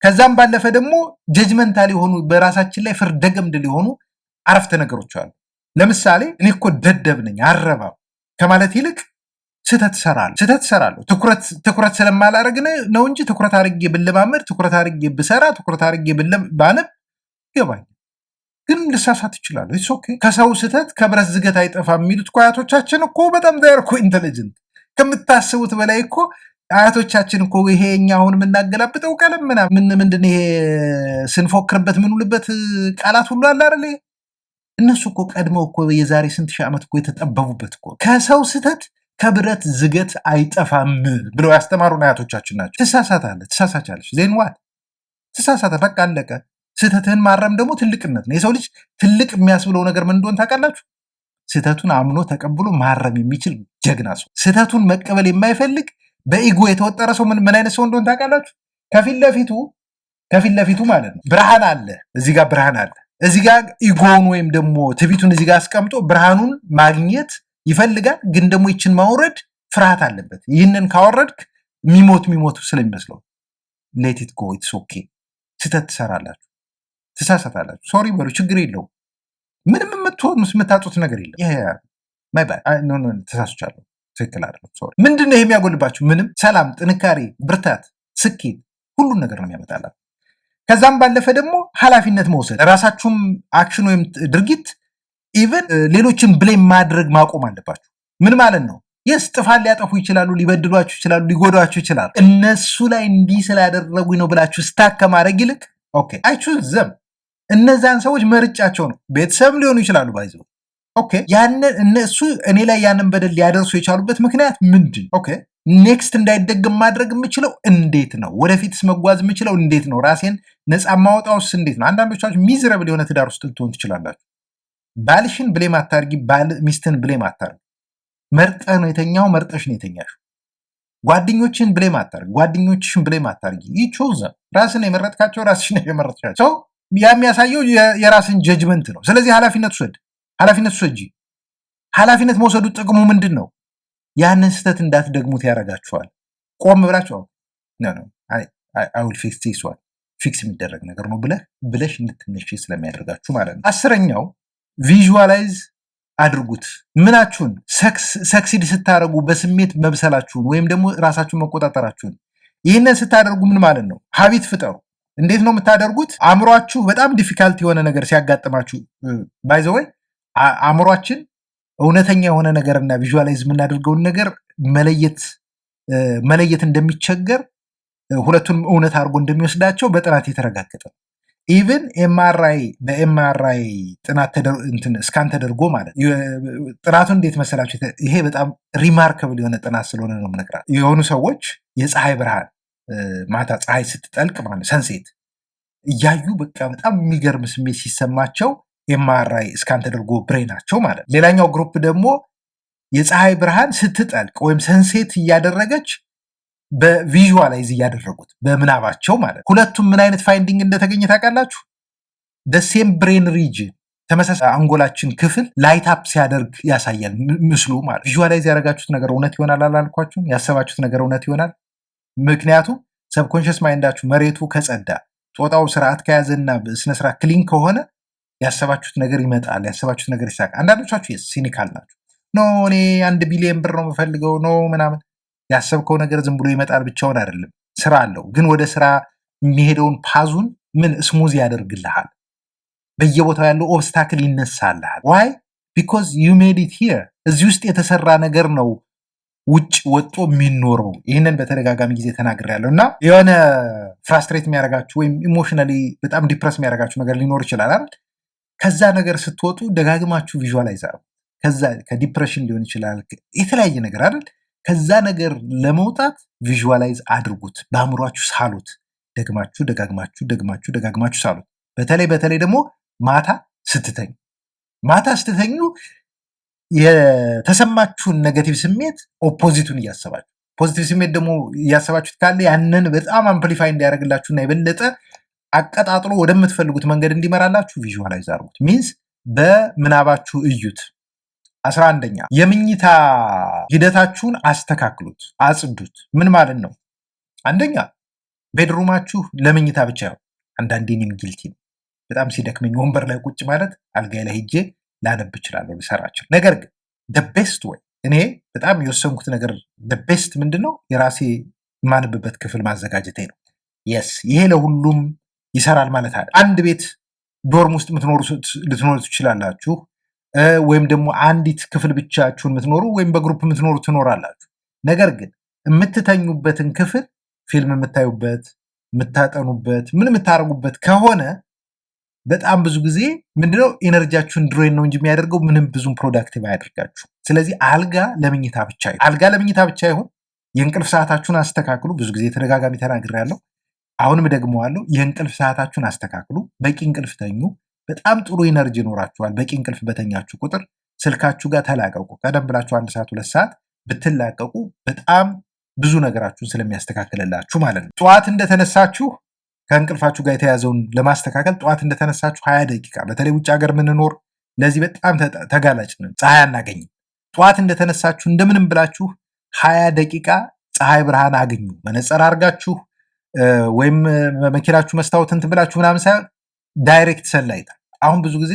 A: ከዛም ባለፈ ደግሞ ጀጅመንታል የሆኑ በራሳችን ላይ ፍርደ ገምድል የሆኑ አረፍተ ነገሮች አሉ። ለምሳሌ እኔ እኮ ደደብ ነኝ አረባም ከማለት ይልቅ ስህተት እሰራለሁ ትኩረት ስለማላደርግ ነው እንጂ ትኩረት አድርጌ ብለማመድ፣ ትኩረት አድርጌ ብሰራ፣ ትኩረት አድርጌ ባነብ ይገባኛል። ግን ልሳሳት ይችላል። ኢትስ ኦኬ። ከሰው ስህተት ከብረት ዝገት አይጠፋም የሚሉት እኮ አያቶቻችን እኮ በጣም ዳር እኮ ኢንተሊጀንት ከምታስቡት በላይ እኮ አያቶቻችን እኮ ይሄ እኛ አሁን የምናገላብጠው ቀለም ምንድን ይሄ ስንፎክርበት ምንውልበት ቃላት ሁሉ አለ አይደል? እነሱ እኮ ቀድመው እኮ የዛሬ ስንት ሺህ ዓመት እኮ የተጠበቡበት እኮ ከሰው ስህተት ከብረት ዝገት አይጠፋም ብለው ያስተማሩን አያቶቻችን ናቸው። ትሳሳቻለች፣ ዜን ዋት ትሳሳተ፣ በቃ አለቀ። ስህተትህን ማረም ደግሞ ትልቅነት ነው። የሰው ልጅ ትልቅ የሚያስብለው ነገር ምን እንደሆነ ታውቃላችሁ? ስህተቱን አምኖ ተቀብሎ ማረም የሚችል ጀግና ሰው። ስህተቱን መቀበል የማይፈልግ በኢጎ የተወጠረ ሰው ምን አይነት ሰው እንደሆነ ታውቃላችሁ? ከፊት ለፊቱ ማለት ነው ብርሃን አለ፣ እዚህ ጋር ብርሃን አለ፣ እዚህ ጋር ኢጎውን ወይም ደግሞ ትቢቱን እዚህ ጋር አስቀምጦ ብርሃኑን ማግኘት ይፈልጋል። ግን ደግሞ ይችን ማውረድ ፍርሃት አለበት። ይህንን ካወረድክ የሚሞት ስለሚመስለው ሌት ኢት ጎ፣ ኢትስ ኦኬ። ስህተት ትሰራላችሁ፣ ትሳሳታላችሁ፣ ሶሪ በሉ፣ ችግር የለውም። ምንም የምታጡት ነገር የለም። ይሄ ተሳስቻለሁ፣ ትክክል አይደለም፣ ሶሪ። ምንድን ነው የሚያጎልባችሁ? ምንም። ሰላም፣ ጥንካሬ፣ ብርታት፣ ስኬት፣ ሁሉን ነገር ነው የሚያመጣላችሁ። ከዛም ባለፈ ደግሞ ኃላፊነት መውሰድ፣ ራሳችሁም አክሽን ወይም ድርጊት ኢቨን ሌሎችን ብሌም ማድረግ ማቆም አለባችሁ። ምን ማለት ነው? የስ ጥፋት ሊያጠፉ ይችላሉ፣ ሊበድሏችሁ ይችላሉ፣ ሊጎዷችሁ ይችላሉ። እነሱ ላይ እንዲህ ስላደረጉኝ ነው ብላችሁ ስታክ ከማድረግ ይልቅ ኦኬ አይ ቹዝ ዘም፣ እነዛን ሰዎች መርጫቸው ነው። ቤተሰብ ሊሆኑ ይችላሉ ባይዘው ኦኬ። ያንን እነሱ እኔ ላይ ያንን በደል ሊያደርሱ የቻሉበት ምክንያት ምንድን? ኦኬ ኔክስት እንዳይደገም ማድረግ የምችለው እንዴት ነው? ወደፊትስ መጓዝ የምችለው እንዴት ነው? ራሴን ነፃ ማውጣውስ እንዴት ነው? አንዳንዶቻችሁ ሚዝረብል የሆነ ትዳር ውስጥ ልትሆን ትችላላችሁ። ባልሽን ብሌም አታርጊ፣ ሚስትን ብሌም አታርጊ። መርጠህ ነው የተኛው፣ መርጠሽ ነው የተኛሽው። ጓደኞችን ብሌም አታርጊ፣ ጓደኞችሽን ብሌም አታርጊ። ይቾዘ ራስን የመረጥካቸው፣ ራስሽን የመረጥካቸው። ሰው ያ የሚያሳየው የራስን ጀጅመንት ነው። ስለዚህ ኃላፊነት ውሰጂ። ኃላፊነት መውሰዱ ጥቅሙ ምንድን ነው? ያንን ስህተት እንዳትደግሙት ያደርጋችኋል። ቆም ብላችሁ ፊክስ የሚደረግ ነገር ነው ብለሽ እንድትነሺ ስለሚያደርጋችሁ ማለት ነው። 10ኛው ቪዥዋላይዝ አድርጉት። ምናችሁን ሰክሲድ ስታደርጉ በስሜት መብሰላችሁን ወይም ደግሞ ራሳችሁን መቆጣጠራችሁን። ይህንን ስታደርጉ ምን ማለት ነው? ሀቢት ፍጠሩ። እንዴት ነው የምታደርጉት? አእምሯችሁ በጣም ዲፊካልት የሆነ ነገር ሲያጋጥማችሁ ባይዘወይ አእምሯችን እውነተኛ የሆነ ነገርና ቪዥዋላይዝ የምናደርገውን ነገር መለየት እንደሚቸገር፣ ሁለቱንም እውነት አድርጎ እንደሚወስዳቸው በጥናት የተረጋገጠ ነው። ኢቭን በኤምአርአይ ጥናት እስካን ተደርጎ ማለት ጥናቱን እንዴት መሰላችሁ? ይሄ በጣም ሪማርከብል የሆነ ጥናት ስለሆነ ነው የምነግራችሁ። የሆኑ ሰዎች የፀሐይ ብርሃን ማታ ፀሐይ ስትጠልቅ ማለት ሰንሴት እያዩ በቃ በጣም የሚገርም ስሜት ሲሰማቸው ኤምአርአይ እስካን ተደርጎ ብሬናቸው ማለት። ሌላኛው ግሩፕ ደግሞ የፀሐይ ብርሃን ስትጠልቅ ወይም ሰንሴት እያደረገች በቪዥዋላይዝ እያደረጉት በምናባቸው ማለት። ሁለቱም ምን አይነት ፋይንዲንግ እንደተገኘ ታውቃላችሁ? ሴም ብሬን ሪጅን፣ ተመሳሳይ አንጎላችን ክፍል ላይት አፕ ሲያደርግ ያሳያል ምስሉ ማለት። ቪዥዋላይዝ ያደረጋችሁት ነገር እውነት ይሆናል አላልኳችሁም? ያሰባችሁት ነገር እውነት ይሆናል። ምክንያቱም ሰብኮንሽስ ማይንዳችሁ መሬቱ ከጸዳ፣ ጾታው ስርዓት ከያዘና ስነስርዓት ክሊን ከሆነ ያሰባችሁት ነገር ይመጣል፣ ያሰባችሁት ነገር ይሳካል። አንዳንዶቻችሁ ሲኒካል ናችሁ። ኖ እኔ 1 ቢሊዮን ብር ነው የምፈልገው ኖ ምናምን። ያሰብከው ነገር ዝም ብሎ ይመጣል ብቻውን አይደለም፣ ስራ አለው። ግን ወደ ስራ የሚሄደውን ፓዙን ምን ስሙዝ ያደርግልሃል። በየቦታው ያለው ኦብስታክል ይነሳልሃል። ዋይ ቢኮዝ ዩ ሜድ ኢት ሂር። እዚህ ውስጥ የተሰራ ነገር ነው ውጭ ወጦ የሚኖረው። ይህንን በተደጋጋሚ ጊዜ ተናግሬያለሁ። እና የሆነ ፍራስትሬት የሚያደርጋችሁ ወይም ኢሞሽናሊ በጣም ዲፕረስ የሚያደርጋችሁ ነገር ሊኖር ይችላል አይደል? ከዛ ነገር ስትወጡ ደጋግማችሁ ቪዥዋላይዝ አድርጉ። ከዛ ከዲፕሬሽን ሊሆን ይችላል የተለያየ ነገር አይደል? ከዛ ነገር ለመውጣት ቪዥዋላይዝ አድርጉት፣ በአእምሯችሁ ሳሉት። ደጋግማችሁ ሳሉት። በተለይ ደግሞ ማታ ስትተኙ የተሰማችሁን ኔጌቲቭ ስሜት ኦፖዚቱን እያሰባችሁ ፖዚቲቭ ስሜት ደግሞ እያሰባችሁት ካለ ያንን በጣም አምፕሊፋይ እንዲያደርግላችሁና የበለጠ አቀጣጥሎ ወደምትፈልጉት መንገድ እንዲመራላችሁ ቪዥዋላይዝ አድርጉት። ሚንስ በምናባችሁ እዩት። 11ኛ የምኝታ ሂደታችሁን አስተካክሉት፣ አጽዱት። ምን ማለት ነው? አንደኛ ቤድሩማችሁ ለምኝታ ብቻ ነው። አንዳንዴ እኔም ጊልቲ ነው። በጣም ሲደክመኝ ወንበር ላይ ቁጭ ማለት አልጋይ ላይ ሄጄ ላነብ እችላለሁ፣ ልሰራ እችላለሁ። ነገር ግን ቤስት ወይ እኔ በጣም የወሰንኩት ነገር ቤስት ምንድን ነው? የራሴ የማንብበት ክፍል ማዘጋጀቴ ነው። የስ ይሄ ለሁሉም ይሰራል ማለት አለ። አንድ ቤት ዶርም ውስጥ ልትኖሩ ትችላላችሁ፣ ወይም ደግሞ አንዲት ክፍል ብቻችሁን የምትኖሩ ወይም በግሩፕ የምትኖሩ ትኖራላችሁ። ነገር ግን የምትተኙበትን ክፍል ፊልም የምታዩበት፣ የምታጠኑበት፣ ምን የምታደርጉበት ከሆነ በጣም ብዙ ጊዜ ምንድነው ኢነርጂያችሁን ድሬን ነው እንጂ የሚያደርገው ምንም ብዙም ፕሮዳክቲቭ አያደርጋችሁ። ስለዚህ አልጋ ለምኝታ ብቻ ይሁን። የእንቅልፍ ሰዓታችሁን አስተካክሉ። ብዙ ጊዜ ተደጋጋሚ ተናግሬያለሁ፣ አሁንም ደግመዋለሁ። የእንቅልፍ ሰዓታችሁን አስተካክሉ። በቂ እንቅልፍ ተኙ። በጣም ጥሩ ኢነርጂ ይኖራችኋል። በቂ እንቅልፍ በተኛችሁ ቁጥር ስልካችሁ ጋር ተላቀቁ። ቀደም ብላችሁ 1 ሰዓት 2 ሰዓት ብትላቀቁ በጣም ብዙ ነገራችሁን ስለሚያስተካክልላችሁ ማለት ነው። ጠዋት እንደተነሳችሁ ከእንቅልፋችሁ ጋር የተያዘውን ለማስተካከል ጠዋት እንደተነሳችሁ 20 ደቂቃ፣ በተለይ ውጭ ሀገር የምንኖር ለዚህ በጣም ተጋላጭ ነን፣ ፀሐይ አናገኝም። ጠዋት እንደተነሳችሁ እንደምንም ብላችሁ 20 ደቂቃ ፀሐይ ብርሃን አግኙ። መነጽር አድርጋችሁ ወይም በመኪናችሁ መስታወት እንትን ብላችሁ ምናምን ሳይሆን ዳይሬክት ሰንላይት። አሁን ብዙ ጊዜ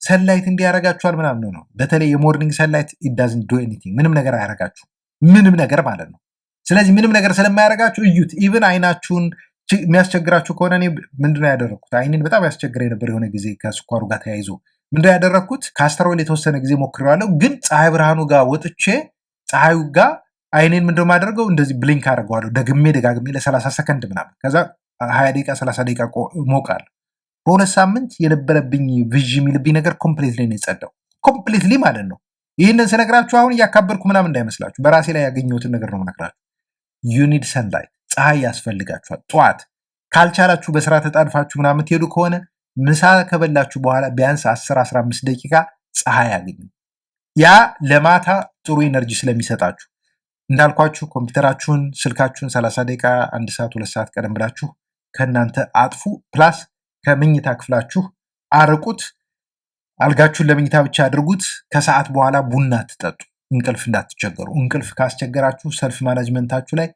A: ሰንላይት እንዲያረጋችኋል ምናምን ነው። በተለይ የሞርኒንግ ሰንላይት ኢት ዳዝንት ዱ ኤኒቲንግ፣ ምንም ነገር አያረጋችሁ፣ ምንም ነገር ማለት ነው። ስለዚህ ምንም ነገር ስለማያረጋችሁ እዩት። ኢቭን አይናችሁን የሚያስቸግራችሁ ከሆነ እኔ ምንድነው ያደረግኩት? አይኔን በጣም ያስቸግረ ነበር የሆነ ጊዜ ከስኳሩ ጋር ተያይዞ ምንድነው ያደረግኩት? ካስተር ኦይል የተወሰነ ጊዜ ሞክሬዋለሁ፣ ግን ፀሐይ ብርሃኑ ጋር ወጥቼ ፀሐዩ ጋር አይኔን ምንድነው የማደርገው? እንደዚህ ብሊንክ አደርገዋለሁ ደጋግሜ ለ30 ሰከንድ ምናምን፣ ከዛ 20 ደቂቃ 30 ደቂቃ ሞቃለሁ። በ2 ሳምንት የነበረብኝ ቪዥ የሚልብኝ ነገር ኮምፕሊትሊ ነው የጸዳው። ኮምፕሊትሊ ማለት ነው። ይህንን ስነግራችሁ አሁን እያካበድኩ ምናምን እንዳይመስላችሁ፣ በራሴ ላይ ያገኘሁትን ነገር ነው የምነግራችሁ። ዩኒድ ሰንላይት፣ ፀሐይ ያስፈልጋችኋል። ጠዋት ካልቻላችሁ በስራ ተጣድፋችሁ ምናምን ትሄዱ ከሆነ ምሳ ከበላችሁ በኋላ ቢያንስ 10-15 ደቂቃ ፀሐይ ያገኙ። ያ ለማታ ጥሩ ኢነርጂ ስለሚሰጣችሁ እንዳልኳችሁ ኮምፒውተራችሁን፣ ስልካችሁን 30 ደቂቃ 1 ሰዓት 2 ሰዓት ቀደም ብላችሁ ከእናንተ አጥፉ። ፕላስ ከምኝታ ክፍላችሁ አርቁት። አልጋችሁን ለምኝታ ብቻ አድርጉት። ከሰዓት በኋላ ቡና ትጠጡ፣ እንቅልፍ እንዳትቸገሩ። እንቅልፍ ካስቸገራችሁ ሰልፍ ማናጅመንታችሁ ላይ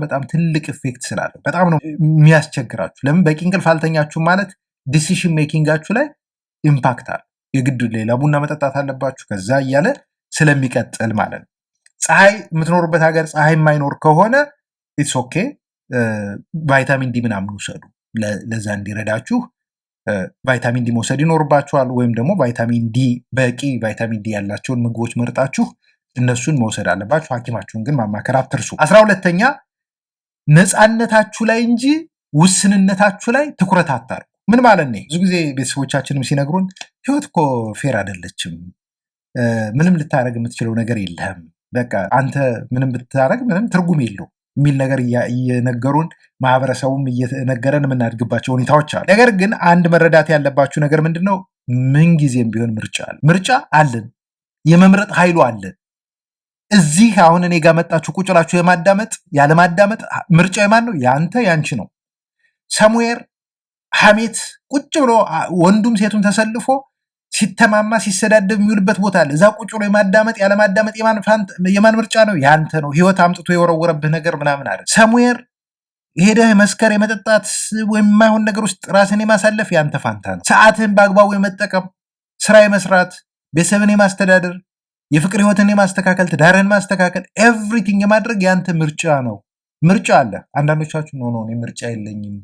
A: በጣም ትልቅ ኢፌክት ስላለው በጣም ነው የሚያስቸግራችሁ። ለምን? በቂ እንቅልፍ አልተኛችሁ ማለት ዲሲሽን ሜኪንጋችሁ ላይ ኢምፓክት አለ። የግድ ሌላ ቡና መጠጣት አለባችሁ፣ ከዛ እያለ ስለሚቀጥል ማለት ነው። ፀሐይ የምትኖሩበት ሀገር ፀሐይ የማይኖር ከሆነ ኢትስ ኦኬ፣ ቫይታሚን ዲ ምናምን ውሰዱ። ለዛ እንዲረዳችሁ ቫይታሚን ዲ መውሰድ ይኖርባችኋል። ወይም ደግሞ ቫይታሚን ዲ በቂ ቫይታሚን ዲ ያላቸውን ምግቦች መርጣችሁ እነሱን መውሰድ አለባችሁ። ሐኪማችሁን ግን ማማከር አትርሱ። 12ኛ ነፃነታችሁ ላይ እንጂ ውስንነታችሁ ላይ ትኩረት አታርጉ። ምን ማለት ነው? ብዙ ጊዜ ቤተሰቦቻችንም ሲነግሩን ህይወት እኮ ፌር አይደለችም፣ ምንም ልታደረግ የምትችለው ነገር የለህም፣ በቃ አንተ ምንም ብታደረግ ምንም ትርጉም የለው የሚል ነገር እየነገሩን ማህበረሰቡም እየነገረን የምናድግባቸው ሁኔታዎች አሉ። ነገር ግን አንድ መረዳት ያለባችሁ ነገር ምንድን ነው? ምንጊዜም ቢሆን ምርጫ አለን፣ የመምረጥ ኃይሉ አለን። እዚህ አሁን እኔ ጋር መጣችሁ ቁጭ ብላችሁ የማዳመጥ ያለማዳመጥ ምርጫ የማን ነው? ያንተ ያንቺ ነው። ሰሙዌር ሐሜት ቁጭ ብሎ ወንዱም ሴቱም ተሰልፎ ሲተማማ ሲሰዳደብ የሚውልበት ቦታ አለ። እዛ ቁጭ ብሎ የማዳመጥ ያለማዳመጥ የማን ምርጫ ነው? ያንተ ነው። ህይወት አምጥቶ የወረወረብህ ነገር ምናምን አለ። ሰሙዌር ሄደህ መስከር የመጠጣት ወይም የማይሆን ነገር ውስጥ ራስን የማሳለፍ ያንተ ፋንታ ነው። ሰዓትህን በአግባቡ የመጠቀም ስራ የመስራት ቤተሰብን የማስተዳደር የፍቅር ህይወትን የማስተካከል ትዳርን ማስተካከል ኤቭሪቲንግ የማድረግ ያንተ ምርጫ ነው። ምርጫ አለ። አንዳንዶቻችሁ ነው ምርጫ የለኝም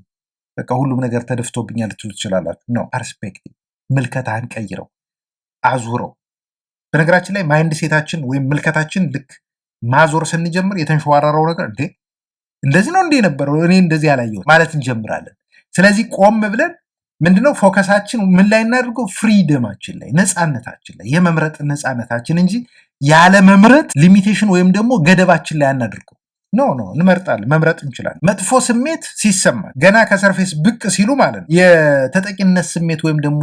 A: በቃ ሁሉም ነገር ተደፍቶብኛል ልትሉ ትችላላችሁ። ነው ፐርስፔክቲቭ፣ ምልከታህን ቀይረው አዙረው። በነገራችን ላይ ማይንድ ሴታችን ወይም ምልከታችን ልክ ማዞር ስንጀምር የተንሸዋራረው ነገር እንዴ እንደዚህ ነው እንዴ ነበረው እኔ እንደዚህ ያላየሁት ማለት እንጀምራለን። ስለዚህ ቆም ብለን ምንድነው ፎከሳችን ምን ላይ እናድርገው? ፍሪደማችን ላይ፣ ነፃነታችን ላይ፣ የመምረጥ ነፃነታችን እንጂ ያለ መምረጥ ሊሚቴሽን ወይም ደግሞ ገደባችን ላይ አናድርገው። ኖ እንመርጣለን፣ መምረጥ እንችላለን። መጥፎ ስሜት ሲሰማ ገና ከሰርፌስ ብቅ ሲሉ ማለት ነው የተጠቂነት ስሜት ወይም ደግሞ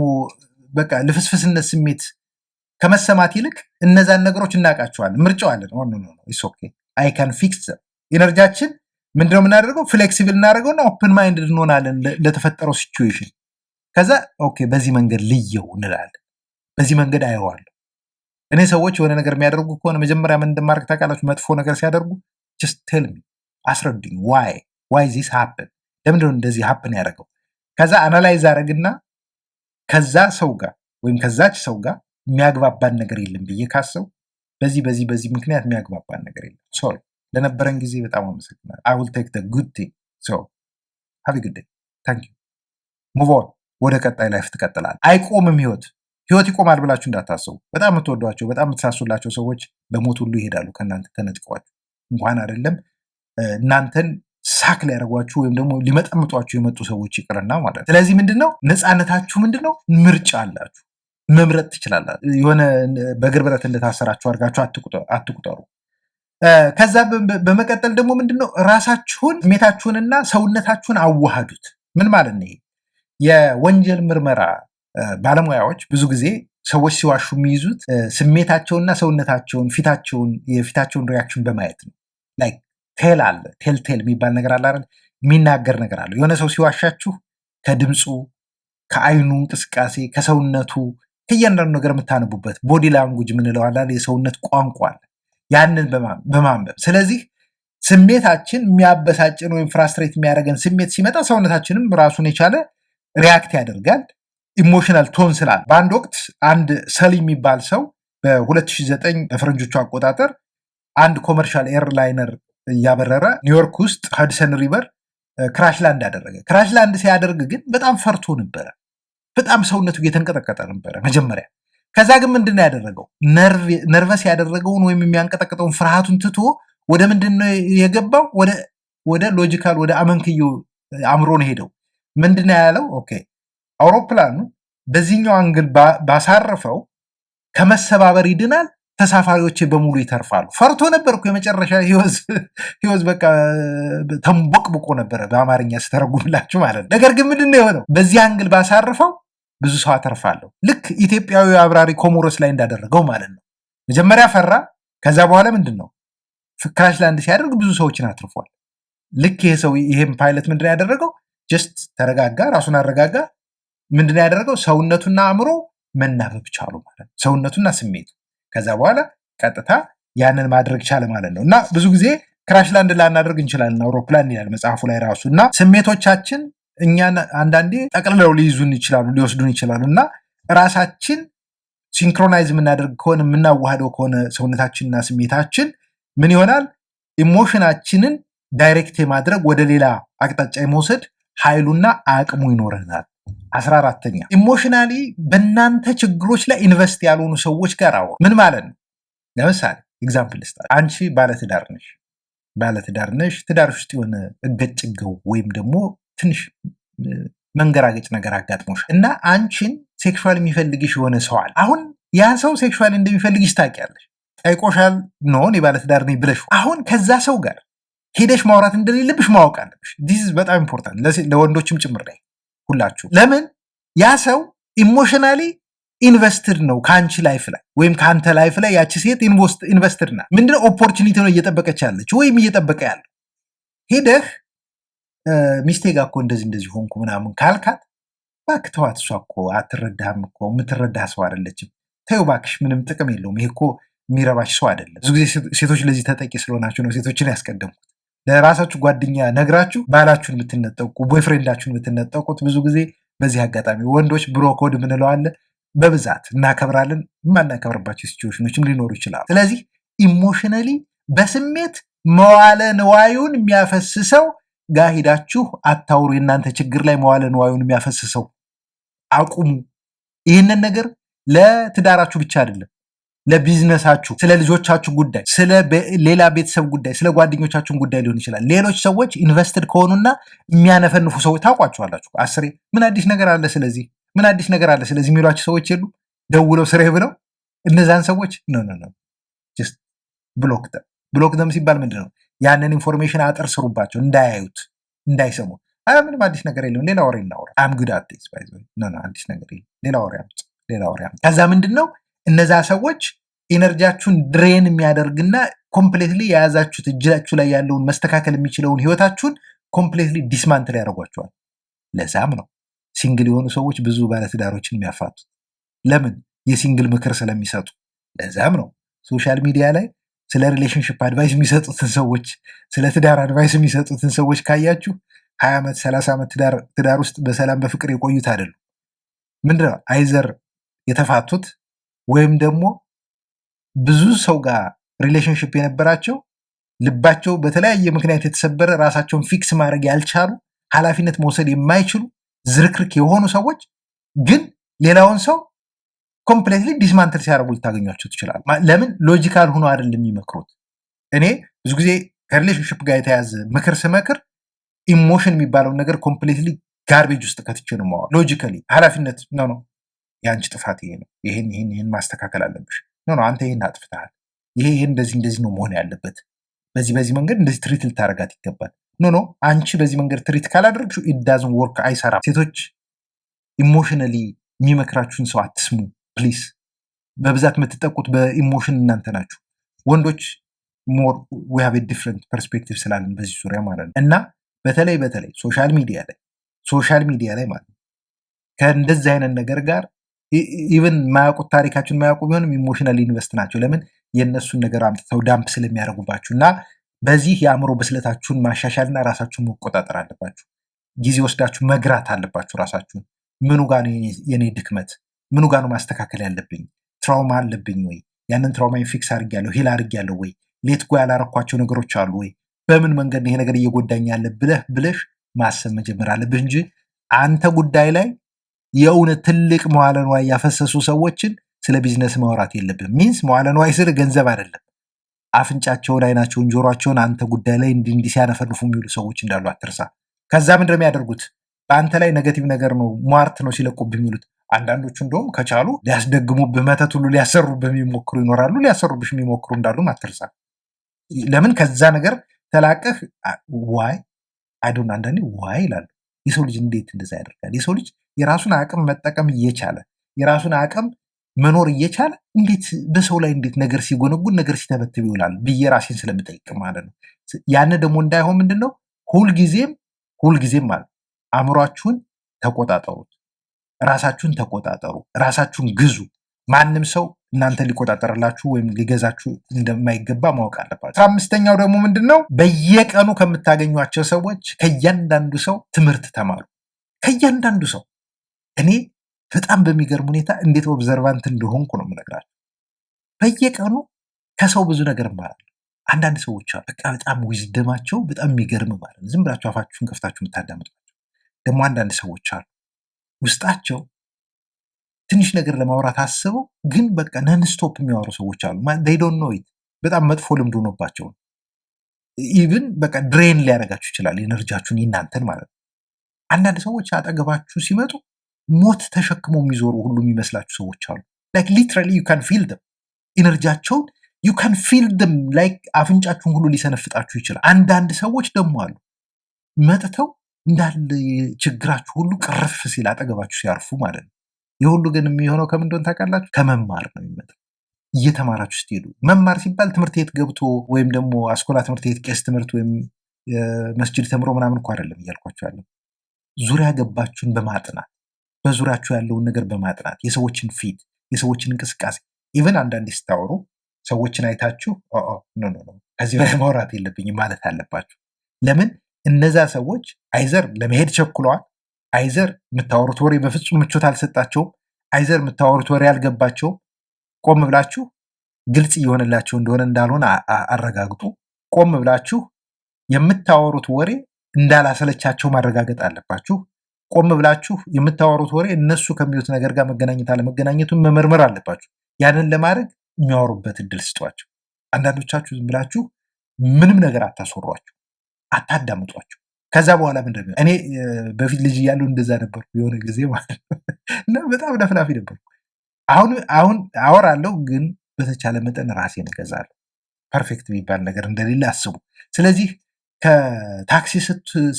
A: በቃ ልፍስፍስነት ስሜት ከመሰማት ይልቅ እነዛን ነገሮች እናውቃቸዋለን፣ ምርጫው አለን። ኢትስ ኦኬ አይ ካን ፊክስ ዘም ኢነርጂያችን ምንድነው የምናደርገው? ፍሌክሲብል እናደርገውና ኦፕን ማይንድድ እንሆናለን ለተፈጠረው ሲቹዌሽን። ከዛ ኦኬ በዚህ መንገድ ልየው እንላለን። በዚህ መንገድ አየዋለሁ። እኔ ሰዎች የሆነ ነገር የሚያደርጉ ከሆነ መጀመሪያ ምን እንደማድረግ ታውቃላችሁ? መጥፎ ነገር ሲያደርጉ ጀስት ቴል ሚ፣ አስረዱኝ። ዋይ ዚስ ሃፕን፣ ለምንድነው እንደዚህ ሃፕን ያደረገው? ከዛ አናላይዝ አደረግና ከዛ ሰው ጋር ወይም ከዛች ሰው ጋር የሚያግባባን ነገር የለም ብዬ ካሰው በዚህ ምክንያት የሚያግባባን ነገር የለም። ሶሪ፣ ለነበረን ጊዜ በጣም አመሰግናለሁ። አይ ዊል ቴክ ዘ ጉድ ቲንግ። ሶ ሃቭ ኤ ጉድ ዴይ። ታንክ ዩ። ሙቭ ኦን። ወደ ቀጣይ ላይፍ ትቀጥላል። አይቆምም ህይወት ይቆማል ብላችሁ እንዳታስቡ። በጣም የምትወዷቸው በጣም የምትሳሱላቸው ሰዎች በሞት ሁሉ ይሄዳሉ ከእናንተ ተነጥቀዋችሁ። እንኳን አይደለም እናንተን ሳክ ሊያደርጓችሁ ወይም ደግሞ ሊመጠምጧችሁ የመጡ ሰዎች ይቅርና ማለት ነው። ስለዚህ ምንድነው ነፃነታችሁ? ምንድነው ምርጫ አላችሁ፣ መምረጥ ትችላላችሁ። የሆነ በእግር ብረት እንደታሰራችሁ አድርጋችሁ አትቁጠሩ። ከዛ በመቀጠል ደግሞ ምንድነው ራሳችሁን ስሜታችሁንና ሰውነታችሁን አዋሃዱት። ምን ማለት ነው? የወንጀል ምርመራ ባለሙያዎች ብዙ ጊዜ ሰዎች ሲዋሹ የሚይዙት ስሜታቸውንና ሰውነታቸውን የፊታቸውን ሪያክሽን በማየት ነው። ላይክ ቴል የሚባል ነገር አለ አይደል? የሚናገር ነገር አለ። የሆነ ሰው ሲዋሻችሁ ከድምፁ፣ ከአይኑ እንቅስቃሴ፣ ከሰውነቱ፣ ከእያንዳንዱ ነገር የምታነቡበት ቦዲ ላንጉጅ የምንለው አለ፣ የሰውነት ቋንቋ አለ። ያንን በማንበብ ስለዚህ ስሜታችን የሚያበሳጭን ወይም ፍራስትሬት የሚያደርገን ስሜት ሲመጣ ሰውነታችንም ራሱን የቻለ ሪያክት ያደርጋል። ኢሞሽናል ቶን ስላለ በአንድ ወቅት አንድ ሰሊ የሚባል ሰው በ2009 በፈረንጆቹ አቆጣጠር አንድ ኮመርሻል ኤርላይነር እያበረረ ኒውዮርክ ውስጥ ሀድሰን ሪቨር ክራሽ ላንድ አደረገ። ክራሽ ላንድ ሲያደርግ ግን በጣም ፈርቶ ነበረ። በጣም ሰውነቱ እየተንቀጠቀጠ ነበረ መጀመሪያ። ከዛ ግን ምንድን ነው ያደረገው? ነርቨስ ያደረገውን ወይም የሚያንቀጠቅጠውን ፍርሃቱን ትቶ ወደ ምንድን ነው የገባው? ወደ ሎጂካል፣ ወደ አመንክዮ አእምሮ ነው ሄደው። ምንድን ነው ያለው? ኦኬ አውሮፕላኑ በዚህኛው አንግል ባሳረፈው ከመሰባበር ይድናል፣ ተሳፋሪዎች በሙሉ ይተርፋሉ። ፈርቶ ነበር እኮ የመጨረሻ ህይወት በቃ ተንቦቅብቆ ነበረ፣ በአማርኛ ስተረጉምላችሁ ማለት ነው። ነገር ግን ምንድን ነው የሆነው? በዚህ አንግል ባሳርፈው ብዙ ሰው አተርፋለሁ። ልክ ኢትዮጵያዊ አብራሪ ኮሞሮስ ላይ እንዳደረገው ማለት ነው። መጀመሪያ ፈራ። ከዛ በኋላ ምንድን ነው ክራሽ ላንድ ሲያደርግ ብዙ ሰዎችን አትርፏል። ልክ ይሄም ፓይለት ምንድን ነው ያደረገው? ጀስት ተረጋጋ፣ ራሱን አረጋጋ። ምንድን ነው ያደረገው? ሰውነቱና አእምሮ መናበብ ቻሉ ማለት ነው፣ ሰውነቱና ስሜቱ። ከዛ በኋላ ቀጥታ ያንን ማድረግ ቻለ ማለት ነው። እና ብዙ ጊዜ ክራሽ ላንድ ላናደርግ እንችላለን፣ አውሮፕላን ይላል መጽሐፉ ላይ ራሱ። እና ስሜቶቻችን እኛን አንዳንዴ ጠቅልለው ሊይዙን ይችላሉ፣ ሊወስዱን ይችላሉ። እና ራሳችን ሲንክሮናይዝ የምናደርግ ከሆነ የምናዋህደው ከሆነ ሰውነታችንና ስሜታችን ምን ይሆናል? ኢሞሽናችንን ዳይሬክት የማድረግ ወደ ሌላ አቅጣጫ የመውሰድ ኃይሉና አቅሙ ይኖረናል። 14ተኛ ኢሞሽናሊ በእናንተ ችግሮች ላይ ኢንቨስት ያልሆኑ ሰዎች ጋር አወሩ። ምን ማለት ነው? ለምሳሌ ኤግዛምፕል ልስጥ። አንቺ ባለትዳር ነሽ። ትዳር ውስጥ የሆነ እገጭገው ወይም ደግሞ ትንሽ መንገራገጭ ነገር አጋጥሞሽ እና አንቺን ሴክሹዋል የሚፈልግሽ የሆነ ሰው አለ። አሁን ያ ሰው ሴክሹዋል እንደሚፈልግሽ ታውቂያለሽ። ጠይቆሻል? ኖ እኔ ባለትዳር ነኝ ብለሽ አሁን ከዛ ሰው ጋር ሄደሽ ማውራት እንደሌለብሽ ማወቅ አለብሽ። ዲስ በጣም ኢምፖርታንት ለወንዶችም ጭምር ላይ ሁላችሁ። ለምን ያ ሰው ኢሞሽናሊ ኢንቨስትድ ነው ከአንቺ ላይፍ ላይ ወይም ከአንተ ላይፍ ላይ። ያቺ ሴት ኢንቨስትድ ናት። ምንድነው ኦፖርቹኒቲ ነው እየጠበቀች ያለች ወይም እየጠበቀ ያለው። ሄደህ ሚስቴ ጋር እኮ እንደዚህ ሆንኩ ምናምን ካልካት እባክህ ተዋት፣ እሷ እኮ አትረዳህም እኮ የምትረዳ ሰው አይደለችም፣ ተይው እባክሽ፣ ምንም ጥቅም የለውም፣ ይሄ እኮ የሚረባሽ ሰው አይደለም። ብዙ ጊዜ ሴቶች ለዚህ ተጠቂ ስለሆናችሁ ነው ሴቶችን ያስቀደምኩት። ለራሳችሁ ጓደኛ ነግራችሁ ባላችሁን የምትነጠቁ፣ ቦይፍሬንዳችሁን የምትነጠቁት ብዙ ጊዜ በዚህ አጋጣሚ። ወንዶች ብሮ ኮድ ምንለው አለ፣ በብዛት እናከብራለን። የማናከብርባቸው ሲቹዌሽኖችም ሊኖሩ ይችላሉ። ስለዚህ ኢሞሽናሊ በስሜት መዋለ ንዋዩን የሚያፈስሰው ጋር ሂዳችሁ አታውሩ። የእናንተ ችግር ላይ መዋለ ንዋዩን የሚያፈስሰው አቁሙ። ይህንን ነገር ለትዳራችሁ ብቻ አይደለም፣ ለቢዝነሳችሁ፣ ስለ ልጆቻችሁ ጉዳይ፣ ስለ ሌላ ቤተሰብ ጉዳይ፣ ስለ ጓደኞቻችሁን ጉዳይ ሊሆን ይችላል። ሌሎች ሰዎች ኢንቨስትድ ከሆኑና የሚያነፈንፉ ሰዎች ታውቋቸዋላችሁ። አስሬ ምን አዲስ ነገር አለ ስለዚህ የሚሏቸው ሰዎች የሉ? ደውለው ስሬ ብለው እነዛን ሰዎች ጀስት ብሎክ ደም ሲባል ምንድን ነው? ያንን ኢንፎርሜሽን አጥር ስሩባቸው፣ እንዳያዩት፣ እንዳይሰሙ። ምንም አዲስ ነገር የለም፣ ሌላ ወሬ እናውራ። አም ጉድ አት ዲስ ባይ ዘ ወይ። አዲስ ነገር የለም፣ ሌላ ወሬ። ከዛ ምንድን ነው እነዛ ሰዎች ኢነርጂያችሁን ድሬን የሚያደርግና ኮምፕሌትሊ የያዛችሁት እጃችሁ ላይ ያለውን መስተካከል የሚችለውን ህይወታችሁን ኮምፕሌትሊ ዲስማንትል ያደርጓቸዋል። ለዛም ነው ሲንግል የሆኑ ሰዎች ብዙ ባለትዳሮችን የሚያፋቱት። ለምን? የሲንግል ምክር ስለሚሰጡ። ለዛም ነው ሶሻል ሚዲያ ላይ ስለ ሪሌሽንሽፕ አድቫይስ የሚሰጡትን ሰዎች፣ ስለ ትዳር አድቫይስ የሚሰጡትን ሰዎች ካያችሁ 20 ዓመት 30 ዓመት ትዳር ውስጥ በሰላም በፍቅር የቆዩት አይደሉም። ምንድነው አይዘር የተፋቱት ወይም ደግሞ ብዙ ሰው ጋር ሪሌሽንሽፕ የነበራቸው ልባቸው በተለያየ ምክንያት የተሰበረ ራሳቸውን ፊክስ ማድረግ ያልቻሉ ኃላፊነት መውሰድ የማይችሉ ዝርክርክ የሆኑ ሰዎች ግን ሌላውን ሰው ኮምፕሌትሊ ዲስማንትል ሲያደርጉ ልታገኟቸው ትችላል። ለምን? ሎጂካል ሆኖ አይደለም የሚመክሩት። እኔ ብዙ ጊዜ ከሪሌሽንሽፕ ጋር የተያዘ ምክር ስመክር ኢሞሽን የሚባለውን ነገር ኮምፕሌትሊ ጋርቤጅ ውስጥ ከትቼ ነው የማወራው። ሎጂካሊ ኃላፊነት ነው የአንቺ ጥፋት ይሄ ነው፣ ይህን ማስተካከል አለብሽ፣ አንተ ይህን አጥፍተሃል፣ ይሄ እንደዚህ ነው መሆን ያለበት፣ በዚህ መንገድ እንደዚህ ትሪት ልታደርጋት ይገባል። አንቺ በዚህ መንገድ ትሪት ካላደረግሽው ኢዳዝን ወርክ፣ አይሰራም። ሴቶች ኢሞሽናሊ የሚመክራችሁን ሰው አትስሙ ፕሊስ። በብዛት የምትጠቁት በኢሞሽን እናንተ ናችሁ። ወንዶች ሞር ዊ ሃቭ ዲፍረንት ፐርስፔክቲቭ ስላለን በዚህ ዙሪያ ማለት ነው። እና በተለይ ሶሻል ሚዲያ ላይ ማለት ነው ከእንደዚህ አይነት ነገር ጋር ኢቨን ማያውቁት ታሪካችሁን ማያውቁ ቢሆንም ኢሞሽናል ኢንቨስት ናቸው። ለምን? የእነሱን ነገር አምጥተው ዳምፕ ስለሚያደርጉባችሁ። እና በዚህ የአእምሮ ብስለታችሁን ማሻሻልና ራሳችሁን መቆጣጠር አለባችሁ። ጊዜ ወስዳችሁ መግራት አለባችሁ ራሳችሁን። ምኑ ጋር ነው የኔ ድክመት? ምኑ ጋር ነው ማስተካከል ያለብኝ? ትራውማ አለብኝ ወይ? ያንን ትራውማን ፊክስ አድርጌያለሁ ሂል አድርጌያለሁ ወይ? ሌት ጎ ያላረኳቸው ነገሮች አሉ ወይ? በምን መንገድ ይሄ ነገር እየጎዳኝ ያለ ብለሽ ማሰብ መጀመር አለብህ እንጂ አንተ ጉዳይ ላይ የእውነት ትልቅ መዋለ ንዋይ ያፈሰሱ ሰዎችን ስለ ቢዝነስ ማውራት የለብህም። ሚንስ መዋለ ንዋይ ስል ገንዘብ አይደለም። አፍንጫቸውን፣ አይናቸውን፣ ጆሯቸውን አንተ ጉዳይ ላይ እንዲህ ሲያነፈርፉ የሚውሉ ሰዎች እንዳሉ አትርሳ። ከዛ ምንድን ነው የሚያደርጉት? በአንተ ላይ ኔጋቲቭ ነገር ነው ሟርት ነው ሲለቁብህ የሚውሉት። አንዳንዶቹ እንደውም ከቻሉ ሊያስደግሙብህ መተት ሁሉ ሊያሰሩብህ የሚሞክሩ ይኖራሉ። ሊያሰሩብሽ የሚሞክሩ እንዳሉ አትርሳ። ለምን? ከዛ ነገር ተላቀህ ዋይ አይዶን አንዳንዴ ዋይ ይላሉ። የሰው ልጅ እንዴት እንደዛ ያደርጋል? የሰው ልጅ የራሱን አቅም መጠቀም እየቻለ የራሱን አቅም መኖር እየቻለ እንዴት በሰው ላይ እንዴት ነገር ሲጎነጉን ነገር ሲተበትብ ይውላል ብዬ ራሴን ስለምጠይቅ ማለት ነው። ያን ደግሞ እንዳይሆን ምንድነው ሁልጊዜም ማለት አእምሯችሁን ተቆጣጠሩት፣ ራሳችሁን ተቆጣጠሩ፣ ራሳችሁን ግዙ። ማንም ሰው እናንተ ሊቆጣጠርላችሁ ወይም ሊገዛችሁ እንደማይገባ ማወቅ አለባችሁ። 15ኛው ደግሞ ምንድነው? በየቀኑ ከምታገኟቸው ሰዎች ከእያንዳንዱ ሰው ትምህርት ተማሩ። ከእያንዳንዱ ሰው እኔ በጣም በሚገርም ሁኔታ እንዴት ኦብዘርቫንት እንደሆንኩ ነው የምነግራችሁ። በየቀኑ ከሰው ብዙ ነገር እማራለሁ። አንዳንድ ሰዎች አሉ በቃ በጣም ዊዝደማቸው በጣም የሚገርም ማለት ነው። ዝም ብላችሁ አፋችሁን ከፍታችሁ የምታዳምጧቸው። ደግሞ አንዳንድ ሰዎች አሉ ውስጣቸው ትንሽ ነገር ለማውራት አስበው ግን በቃ ነንስቶፕ የሚያወሩ ሰዎች አሉ። they don't know it። በጣም መጥፎ ልምድ ሆኖባቸው ኢቭን በቃ ድሬን ሊያደርጋችሁ ይችላል ኤነርጂያችሁን፣ የእናንተን ማለት ነው። አንዳንድ ሰዎች አጠገባችሁ ሲመጡ ሞት ተሸክመው የሚዞሩ ሁሉ የሚመስላችሁ ሰዎች አሉ። ላይክ ሊትራሊ ዩ ካን ፊል ደም ኢነርጂያቸውን ዩ ካን ፊል ደም ላይክ አፍንጫችሁን ሁሉ ሊሰነፍጣችሁ ይችላል። አንዳንድ ሰዎች ደግሞ አሉ መጥተው እንዳለ ችግራችሁ ሁሉ ቅርፍ ሲል አጠገባችሁ ሲያርፉ ማለት ነው። የሁሉ ግን የሚሆነው ከምን እንደሆነ ታውቃላችሁ? ከመማር ነው የሚመጣው። እየተማራችሁ ስትሄዱ፣ መማር ሲባል ትምህርት ቤት ገብቶ ወይም ደግሞ አስኮላ ትምህርት ቤት ቄስ ትምህርት ወይም መስጅድ ተምሮ ምናምን እኮ አይደለም እያልኳችሁ ያለው። ዙሪያ ገባችሁን በማጥናት በዙሪያችሁ ያለውን ነገር በማጥናት የሰዎችን ፊት፣ የሰዎችን እንቅስቃሴ ኢቨን አንዳንዴ ስታወሩ ሰዎችን አይታችሁ ኖ ከዚህ በላይ ማውራት የለብኝም ማለት አለባችሁ። ለምን? እነዛ ሰዎች አይዘር ለመሄድ ቸኩለዋል፣ አይዘር የምታወሩት ወሬ በፍጹም ምቾት አልሰጣቸውም፣ አይዘር የምታወሩት ወሬ አልገባቸውም። ቆም ብላችሁ ግልጽ እየሆነላቸው እንደሆነ እንዳልሆነ አረጋግጡ። ቆም ብላችሁ የምታወሩት ወሬ እንዳላሰለቻቸው ማረጋገጥ አለባችሁ። ቆም ብላችሁ የምታወሩት ወሬ እነሱ ከሚሉት ነገር ጋር መገናኘት አለመገናኘቱን መመርመር አለባችሁ። ያንን ለማድረግ የሚያወሩበት እድል ስጧቸው። አንዳንዶቻችሁ ዝም ብላችሁ ምንም ነገር አታስወሯቸው፣ አታዳምጧቸው። ከዛ በኋላ ምንድን ነው? እኔ በፊት ልጅ እያለሁ እንደዛ ነበርኩ የሆነ ጊዜ ማለት ነው። እና በጣም ለፍላፊ ነበርኩ። አሁን አወራለሁ፣ ግን በተቻለ መጠን ራሴን እገዛለሁ። ፐርፌክት የሚባል ነገር እንደሌለ አስቡ። ስለዚህ ከታክሲ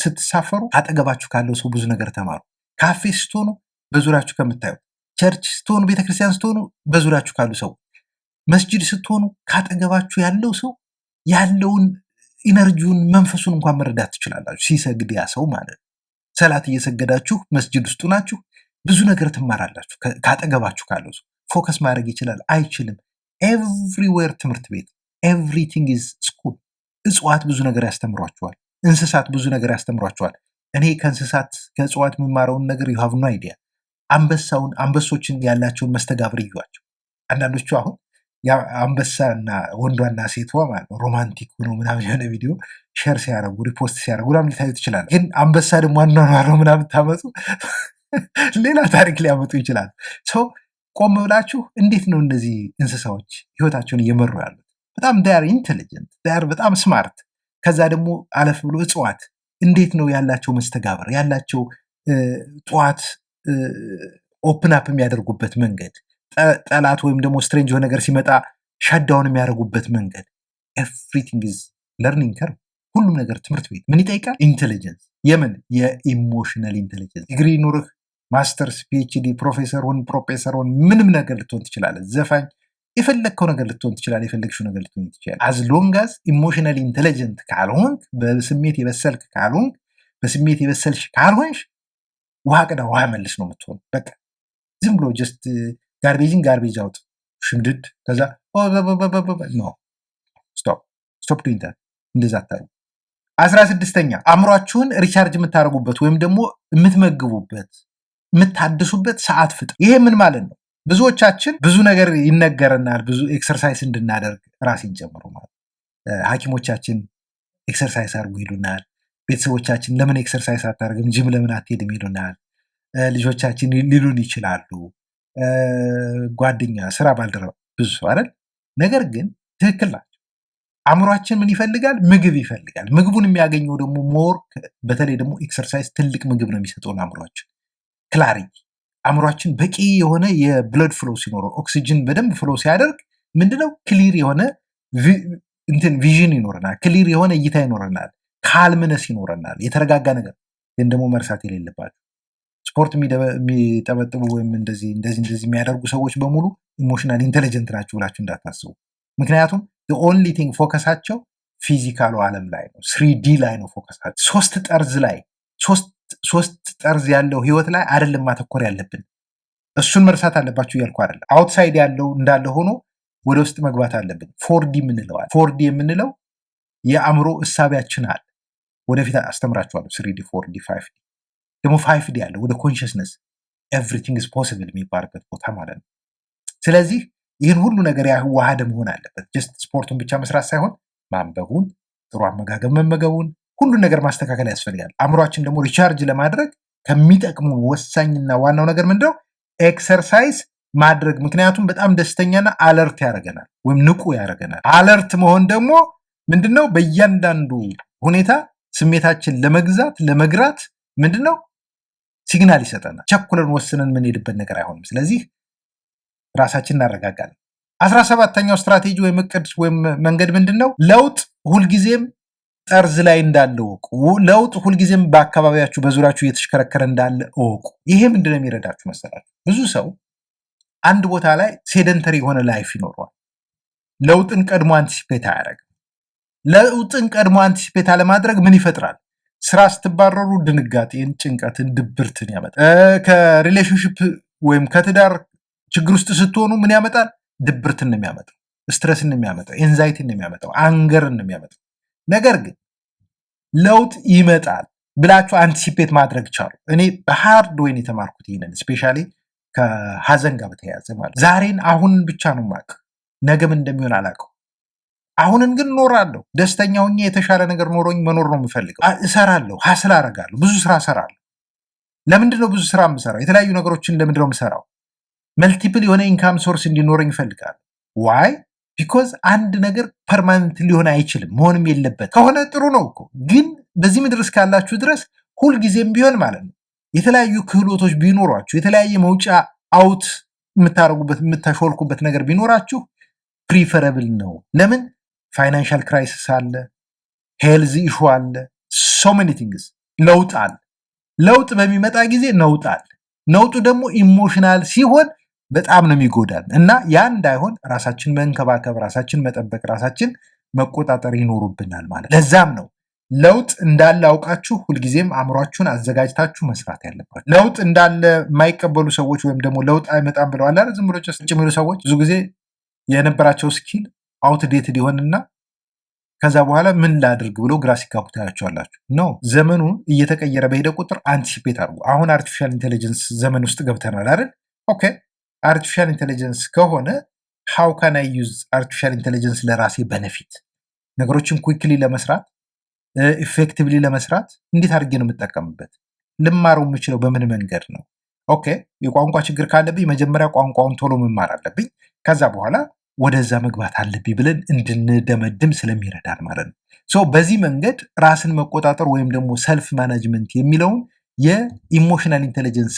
A: ስትሳፈሩ አጠገባችሁ ካለው ሰው ብዙ ነገር ተማሩ። ካፌ ስትሆኑ በዙሪያችሁ ከምታዩ፣ ቸርች ስትሆኑ፣ ቤተክርስቲያን ስትሆኑ በዙሪያችሁ ካሉ ሰው፣ መስጂድ ስትሆኑ ካጠገባችሁ ያለው ሰው ያለውን ኢነርጂውን መንፈሱን እንኳን መረዳት ትችላላችሁ። ሲሰግድ ያ ሰው ማለት ነው። ሰላት እየሰገዳችሁ መስጅድ ውስጡ ናችሁ፣ ብዙ ነገር ትማራላችሁ። ካጠገባችሁ ካለው ሰው ፎከስ ማድረግ ይችላል አይችልም። ኤቭሪዌር ትምህርት ቤት፣ ኤቭሪቲንግ ኢዝ ስኩል። እጽዋት ብዙ ነገር ያስተምሯቸዋል። እንስሳት ብዙ ነገር ያስተምሯቸዋል። እኔ ከእንስሳት ከእጽዋት የምማረውን ነገር ዩ ሃቭ ኖ አይዲያ። አንበሶችን ያላቸውን መስተጋብር እዩዋቸው። አንዳንዶቹ አሁን አንበሳና ወንዷና ሴቷ ማለት ነው ሮማንቲክ ሆኖ ምናምን የሆነ ቪዲዮ ሼር ሲያደርጉ ሪፖስት ሲያደርጉ ምናምን ሊታዩ ትችላል። ግን አንበሳ ደግሞ አኗኗረው ምናምን ታመጡ ሌላ ታሪክ ሊያመጡ ይችላል። ሰው ቆም ብላችሁ እንዴት ነው እነዚህ እንስሳዎች ህይወታቸውን እየመሩ ያሉት? በጣም ዳር ኢንቴሊጀንት ዳር በጣም ስማርት። ከዛ ደግሞ አለፍ ብሎ እጽዋት እንዴት ነው ያላቸው መስተጋብር ያላቸው ጠዋት ኦፕን አፕ የሚያደርጉበት መንገድ፣ ጠላት ወይም ደግሞ ስትሬንጅ የሆነ ነገር ሲመጣ ሻዳውን የሚያደርጉበት መንገድ፣ ኤቭሪቲንግ ኢዝ ለርኒንግ ከርቭ። ሁሉም ነገር ትምህርት ቤት ምን ይጠይቃል? ኢንቴሊጀንስ። የምን የኢሞሽናል ኢንቴሊጀንስ። ዲግሪ ኑርህ፣ ማስተርስ፣ ፒኤችዲ፣ ፕሮፌሰር ሆን ፕሮፌሰር ሆን ምንም ነገር ልትሆን ትችላለህ። ዘፋኝ፣ የፈለግከው ነገር ልትሆን ትችላለህ። የፈለግሽው ነገር ልትሆን ትችላለህ። አዝ ሎንግ አዝ ኢሞሽናል ኢንቴሊጀንት ካልሆንክ፣ በስሜት የበሰልክ ካልሆንክ፣ በስሜት የበሰልሽ ካልሆንሽ ውሃ ቅዳ ውሃ መልስ ነው የምትሆን። በቃ ዝም ብሎ ጀስት ጋርቤጅን ጋርቤጅ አውጥ ሽምድድ ከዛ ኖ ስቶፕ ዱይንግ ዛት። እንደዛ አታርጉ። 16ኛ አእምሯችሁን ሪቻርጅ የምታደርጉበት ወይም ደግሞ የምትመግቡበት የምታድሱበት ሰዓት ፍጥር። ይሄ ምን ማለት ነው? ብዙዎቻችን ብዙ ነገር ይነገረናል፣ ብዙ ኤክሰርሳይዝ እንድናደርግ ራሴን ጨምሮ ማለት ሐኪሞቻችን ኤክሰርሳይዝ አድርጉ ይሉናል። ቤተሰቦቻችን ለምን ኤክሰርሳይዝ አታደርግም ጅም ለምን አትሄድም ይሉናል። ልጆቻችን ሊሉን ይችላሉ። ጓደኛ፣ ስራ ባልደረባ፣ ብዙ ሰው አይደል? ነገር ግን ትክክል ናቸው። አእምሯችን ምን ይፈልጋል? ምግብ ይፈልጋል። ምግቡን የሚያገኘው ደግሞ ሞር በተለይ ደግሞ ኤክሰርሳይዝ ትልቅ ምግብ ነው የሚሰጠውን አእምሯችን ክላሪቲ። አእምሯችን በቂ የሆነ የብለድ ፍሎ ሲኖረው ኦክሲጅን በደንብ ፍሎ ሲያደርግ ምንድነው ክሊር የሆነ ቪዥን ይኖረናል፣ ክሊር የሆነ እይታ ይኖረናል፣ ካልምነስ ይኖረናል፣ የተረጋጋ ነገር። ግን ደግሞ መርሳት የሌለባቸው ስፖርት የሚጠበጥቡ ወይም እንደዚህ የሚያደርጉ ሰዎች በሙሉ ኢሞሽናል ኢንቴሊጀንት ናቸው ብላችሁ እንዳታስቡ። ምክንያቱም ኦንሊ ቲንግ ፎከሳቸው ፊዚካሉ ዓለም ላይ ነው፣ 3D ላይ ነው ፎከሳቸው። ሶስት ጠርዝ ያለው ህይወት ላይ አይደለም ማተኮር ያለብን። እሱን መርሳት አለባችሁ እያልኩ አይደለም። አውትሳይድ ያለው እንዳለ ሆኖ ወደ ውስጥ መግባት አለብን። 4D የምንለዋል። 4D የምንለው የአእምሮ እሳቢያችን አለ። ወደፊት አስተምራችኋለሁ። 3D፣ 4D፣ 5D ደግሞ 5D ያለው ወደ ኮንሽስነስ ኤቭሪቲንግ ኢዝ ፖሲብል የሚባልበት ቦታ ማለት ነው። ስለዚህ ይህን ሁሉ ነገር ያዋሃደ መሆን አለበት። ጀስት ስፖርቱን ብቻ መስራት ሳይሆን ማንበቡን፣ ጥሩ አመጋገብ መመገቡን፣ ሁሉን ነገር ማስተካከል ያስፈልጋል። አእምሯችን ደግሞ ሪቻርጅ ለማድረግ ከሚጠቅሙ ወሳኝና ዋናው ነገር ምንድነው? ኤክሰርሳይዝ ማድረግ። ምክንያቱም በጣም ደስተኛና አለርት ያደርገናል ወይም ንቁ ያደርገናል። አለርት መሆን ደግሞ ምንድነው? በእያንዳንዱ ሁኔታ ስሜታችን ለመግራት ምንድነው ሲግናል ይሰጠናል። ቸኩለን ወስነን የምንሄድበት ነገር አይሆንም። ስለዚህ ራሳችን እናረጋጋለን። 17ኛው ስትራቴጂ ወይም እቅድ ወይም መንገድ ምንድነው? ለውጥ ሁልጊዜም ጠርዝ ላይ እንዳለ እወቁ። ለውጥ ሁልጊዜም በአካባቢያችሁ በዙሪያችሁ እየተሽከረከረ እንዳለ እወቁ። ይሄ ምንድነው የሚረዳችሁ መሰላችሁ? ብዙ ሰው አንድ ቦታ ላይ ሴደንተሪ የሆነ ላይፍ ይኖረዋል። ለውጥን ቀድሞ አንቲሲፔት አያደርግም። ለውጥን ቀድሞ አንቲሲፔት አለማድረግ ምን ይፈጥራል? ስራ ስትባረሩ ድንጋጤን፣ ጭንቀትን፣ ድብርትን ያመጣል። ከሪሌሽንሽፕ ወይም ከትዳር ችግር ውስጥ ስትሆኑ ምን ያመጣል? ድብርትን ነው የሚያመጣው፣ ስትረስን ነው የሚያመጣው፣ ኤንዛይቲን ነው የሚያመጣው፣ አንገርን ነው የሚያመጣው። ነገር ግን ለውጥ ይመጣል ብላችሁ አንቲሲፔት ማድረግ ቻሉ። እኔ በሃርድ ወይን የተማርኩት ይህንን ስፔሻሊ ከሀዘን ጋር በተያያዘ ማለት ዛሬን አሁንን ብቻ ነው የማውቀው፣ ነገም እንደሚሆን አላውቀው። አሁንን ግን እኖራለሁ። ደስተኛ ሆኜ የተሻለ ነገር ኖሮኝ መኖር ነው የምፈልገው። እሰራለሁ፣ ሀስል አደርጋለሁ፣ ብዙ ስራ እሰራለሁ። ለምንድነው ብዙ ስራ የምሰራው? የተለያዩ ነገሮችን ለምንድነው የምሰራው? መልቲፕል የሆነ ኢንካም ሶርስ እንዲኖረኝ ይፈልጋል። ዋይ? ቢኮዝ አንድ ነገር ፐርማነንት ሊሆን አይችልም፣ መሆንም የለበት። ከሆነ ጥሩ ነው እኮ ግን በዚህ ምድር እስካላችሁ ድረስ ሁልጊዜም ቢሆን ማለት ነው የተለያዩ ክህሎቶች ቢኖሯችሁ፣ የተለያየ መውጫ አውት የምታደርጉበት የምታሾልኩበት ነገር ቢኖራችሁ ፕሪፈረብል ነው። ለምን? ፋይናንሻል ክራይሲስ አለ፣ ሄልዝ ኢሹ አለ፣ ሶ ሜኒ ቲንግስ። ለውጥ አለ። ለውጥ በሚመጣ ጊዜ ነውጥ አለ። ነውጡ ደግሞ ኢሞሽናል ሲሆን በጣም ነው የሚጎዳን እና ያ እንዳይሆን ራሳችን መንከባከብ፣ ራሳችን መጠበቅ፣ ራሳችን መቆጣጠር ይኖሩብናል ማለት። ለዛም ነው ለውጥ እንዳለ አውቃችሁ ሁልጊዜም አእምሯችሁን አዘጋጅታችሁ መስራት ያለባችሁ። ለውጥ እንዳለ የማይቀበሉ ሰዎች ወይም ደግሞ ለውጥ አይመጣም ብለዋል አይደል? ዝም ብሎ ጭ የሚሉ ሰዎች ብዙ ጊዜ የነበራቸው ስኪል አውትዴትድ ይሆንና ከዛ በኋላ ምን ላድርግ ብሎ ግራ ሲጋቡ ታያቸዋላችሁ። ነው ዘመኑ እየተቀየረ በሄደ ቁጥር አንቲሲፔት አድርጉ። አሁን አርቲፊሻል ኢንቴሊጀንስ ዘመን ውስጥ ገብተናል አይደል? ኦኬ አርቲፊሻል ኢንቴሊጀንስ ከሆነ ሃው ካን አይ ዩዝ አርቲፊሻል ኢንቴሊጀንስ ለራሴ በነፊት ነገሮችን ኩዊክሊ ለመስራት ኢፌክቲቭሊ ለመስራት እንዴት አድርጌ ነው የምጠቀምበት? ልማረው የምችለው በምን መንገድ ነው? ኦኬ የቋንቋ ችግር ካለብኝ መጀመሪያ ቋንቋውን ቶሎ መማር አለብኝ። ከዛ በኋላ ወደዛ መግባት አለብኝ ብለን እንድንደመድም ስለሚረዳን ማለት ነው። በዚህ መንገድ ራስን መቆጣጠር ወይም ደግሞ ሰልፍ ማናጅመንት የሚለውን የኢሞሽናል ኢንቴሊጀንስ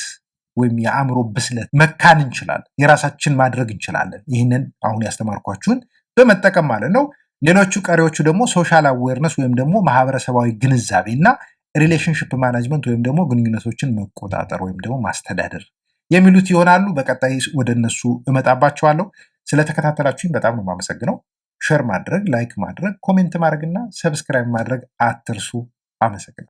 A: ወይም የአእምሮ ብስለት መካን እንችላለን፣ የራሳችን ማድረግ እንችላለን። ይህንን አሁን ያስተማርኳችሁን በመጠቀም ማለት ነው። ሌሎቹ ቀሪዎቹ ደግሞ ሶሻል አዌርነስ ወይም ደግሞ ማህበረሰባዊ ግንዛቤ እና ሪሌሽንሽፕ ማናጅመንት ወይም ደግሞ ግንኙነቶችን መቆጣጠር ወይም ደግሞ ማስተዳደር የሚሉት ይሆናሉ። በቀጣይ ወደ እነሱ እመጣባቸዋለሁ። ስለተከታተላችሁኝ በጣም ነው የማመሰግነው። ሼር ማድረግ፣ ላይክ ማድረግ፣ ኮሜንት ማድረግ እና ሰብስክራይብ ማድረግ አትርሱ። አመሰግናለሁ።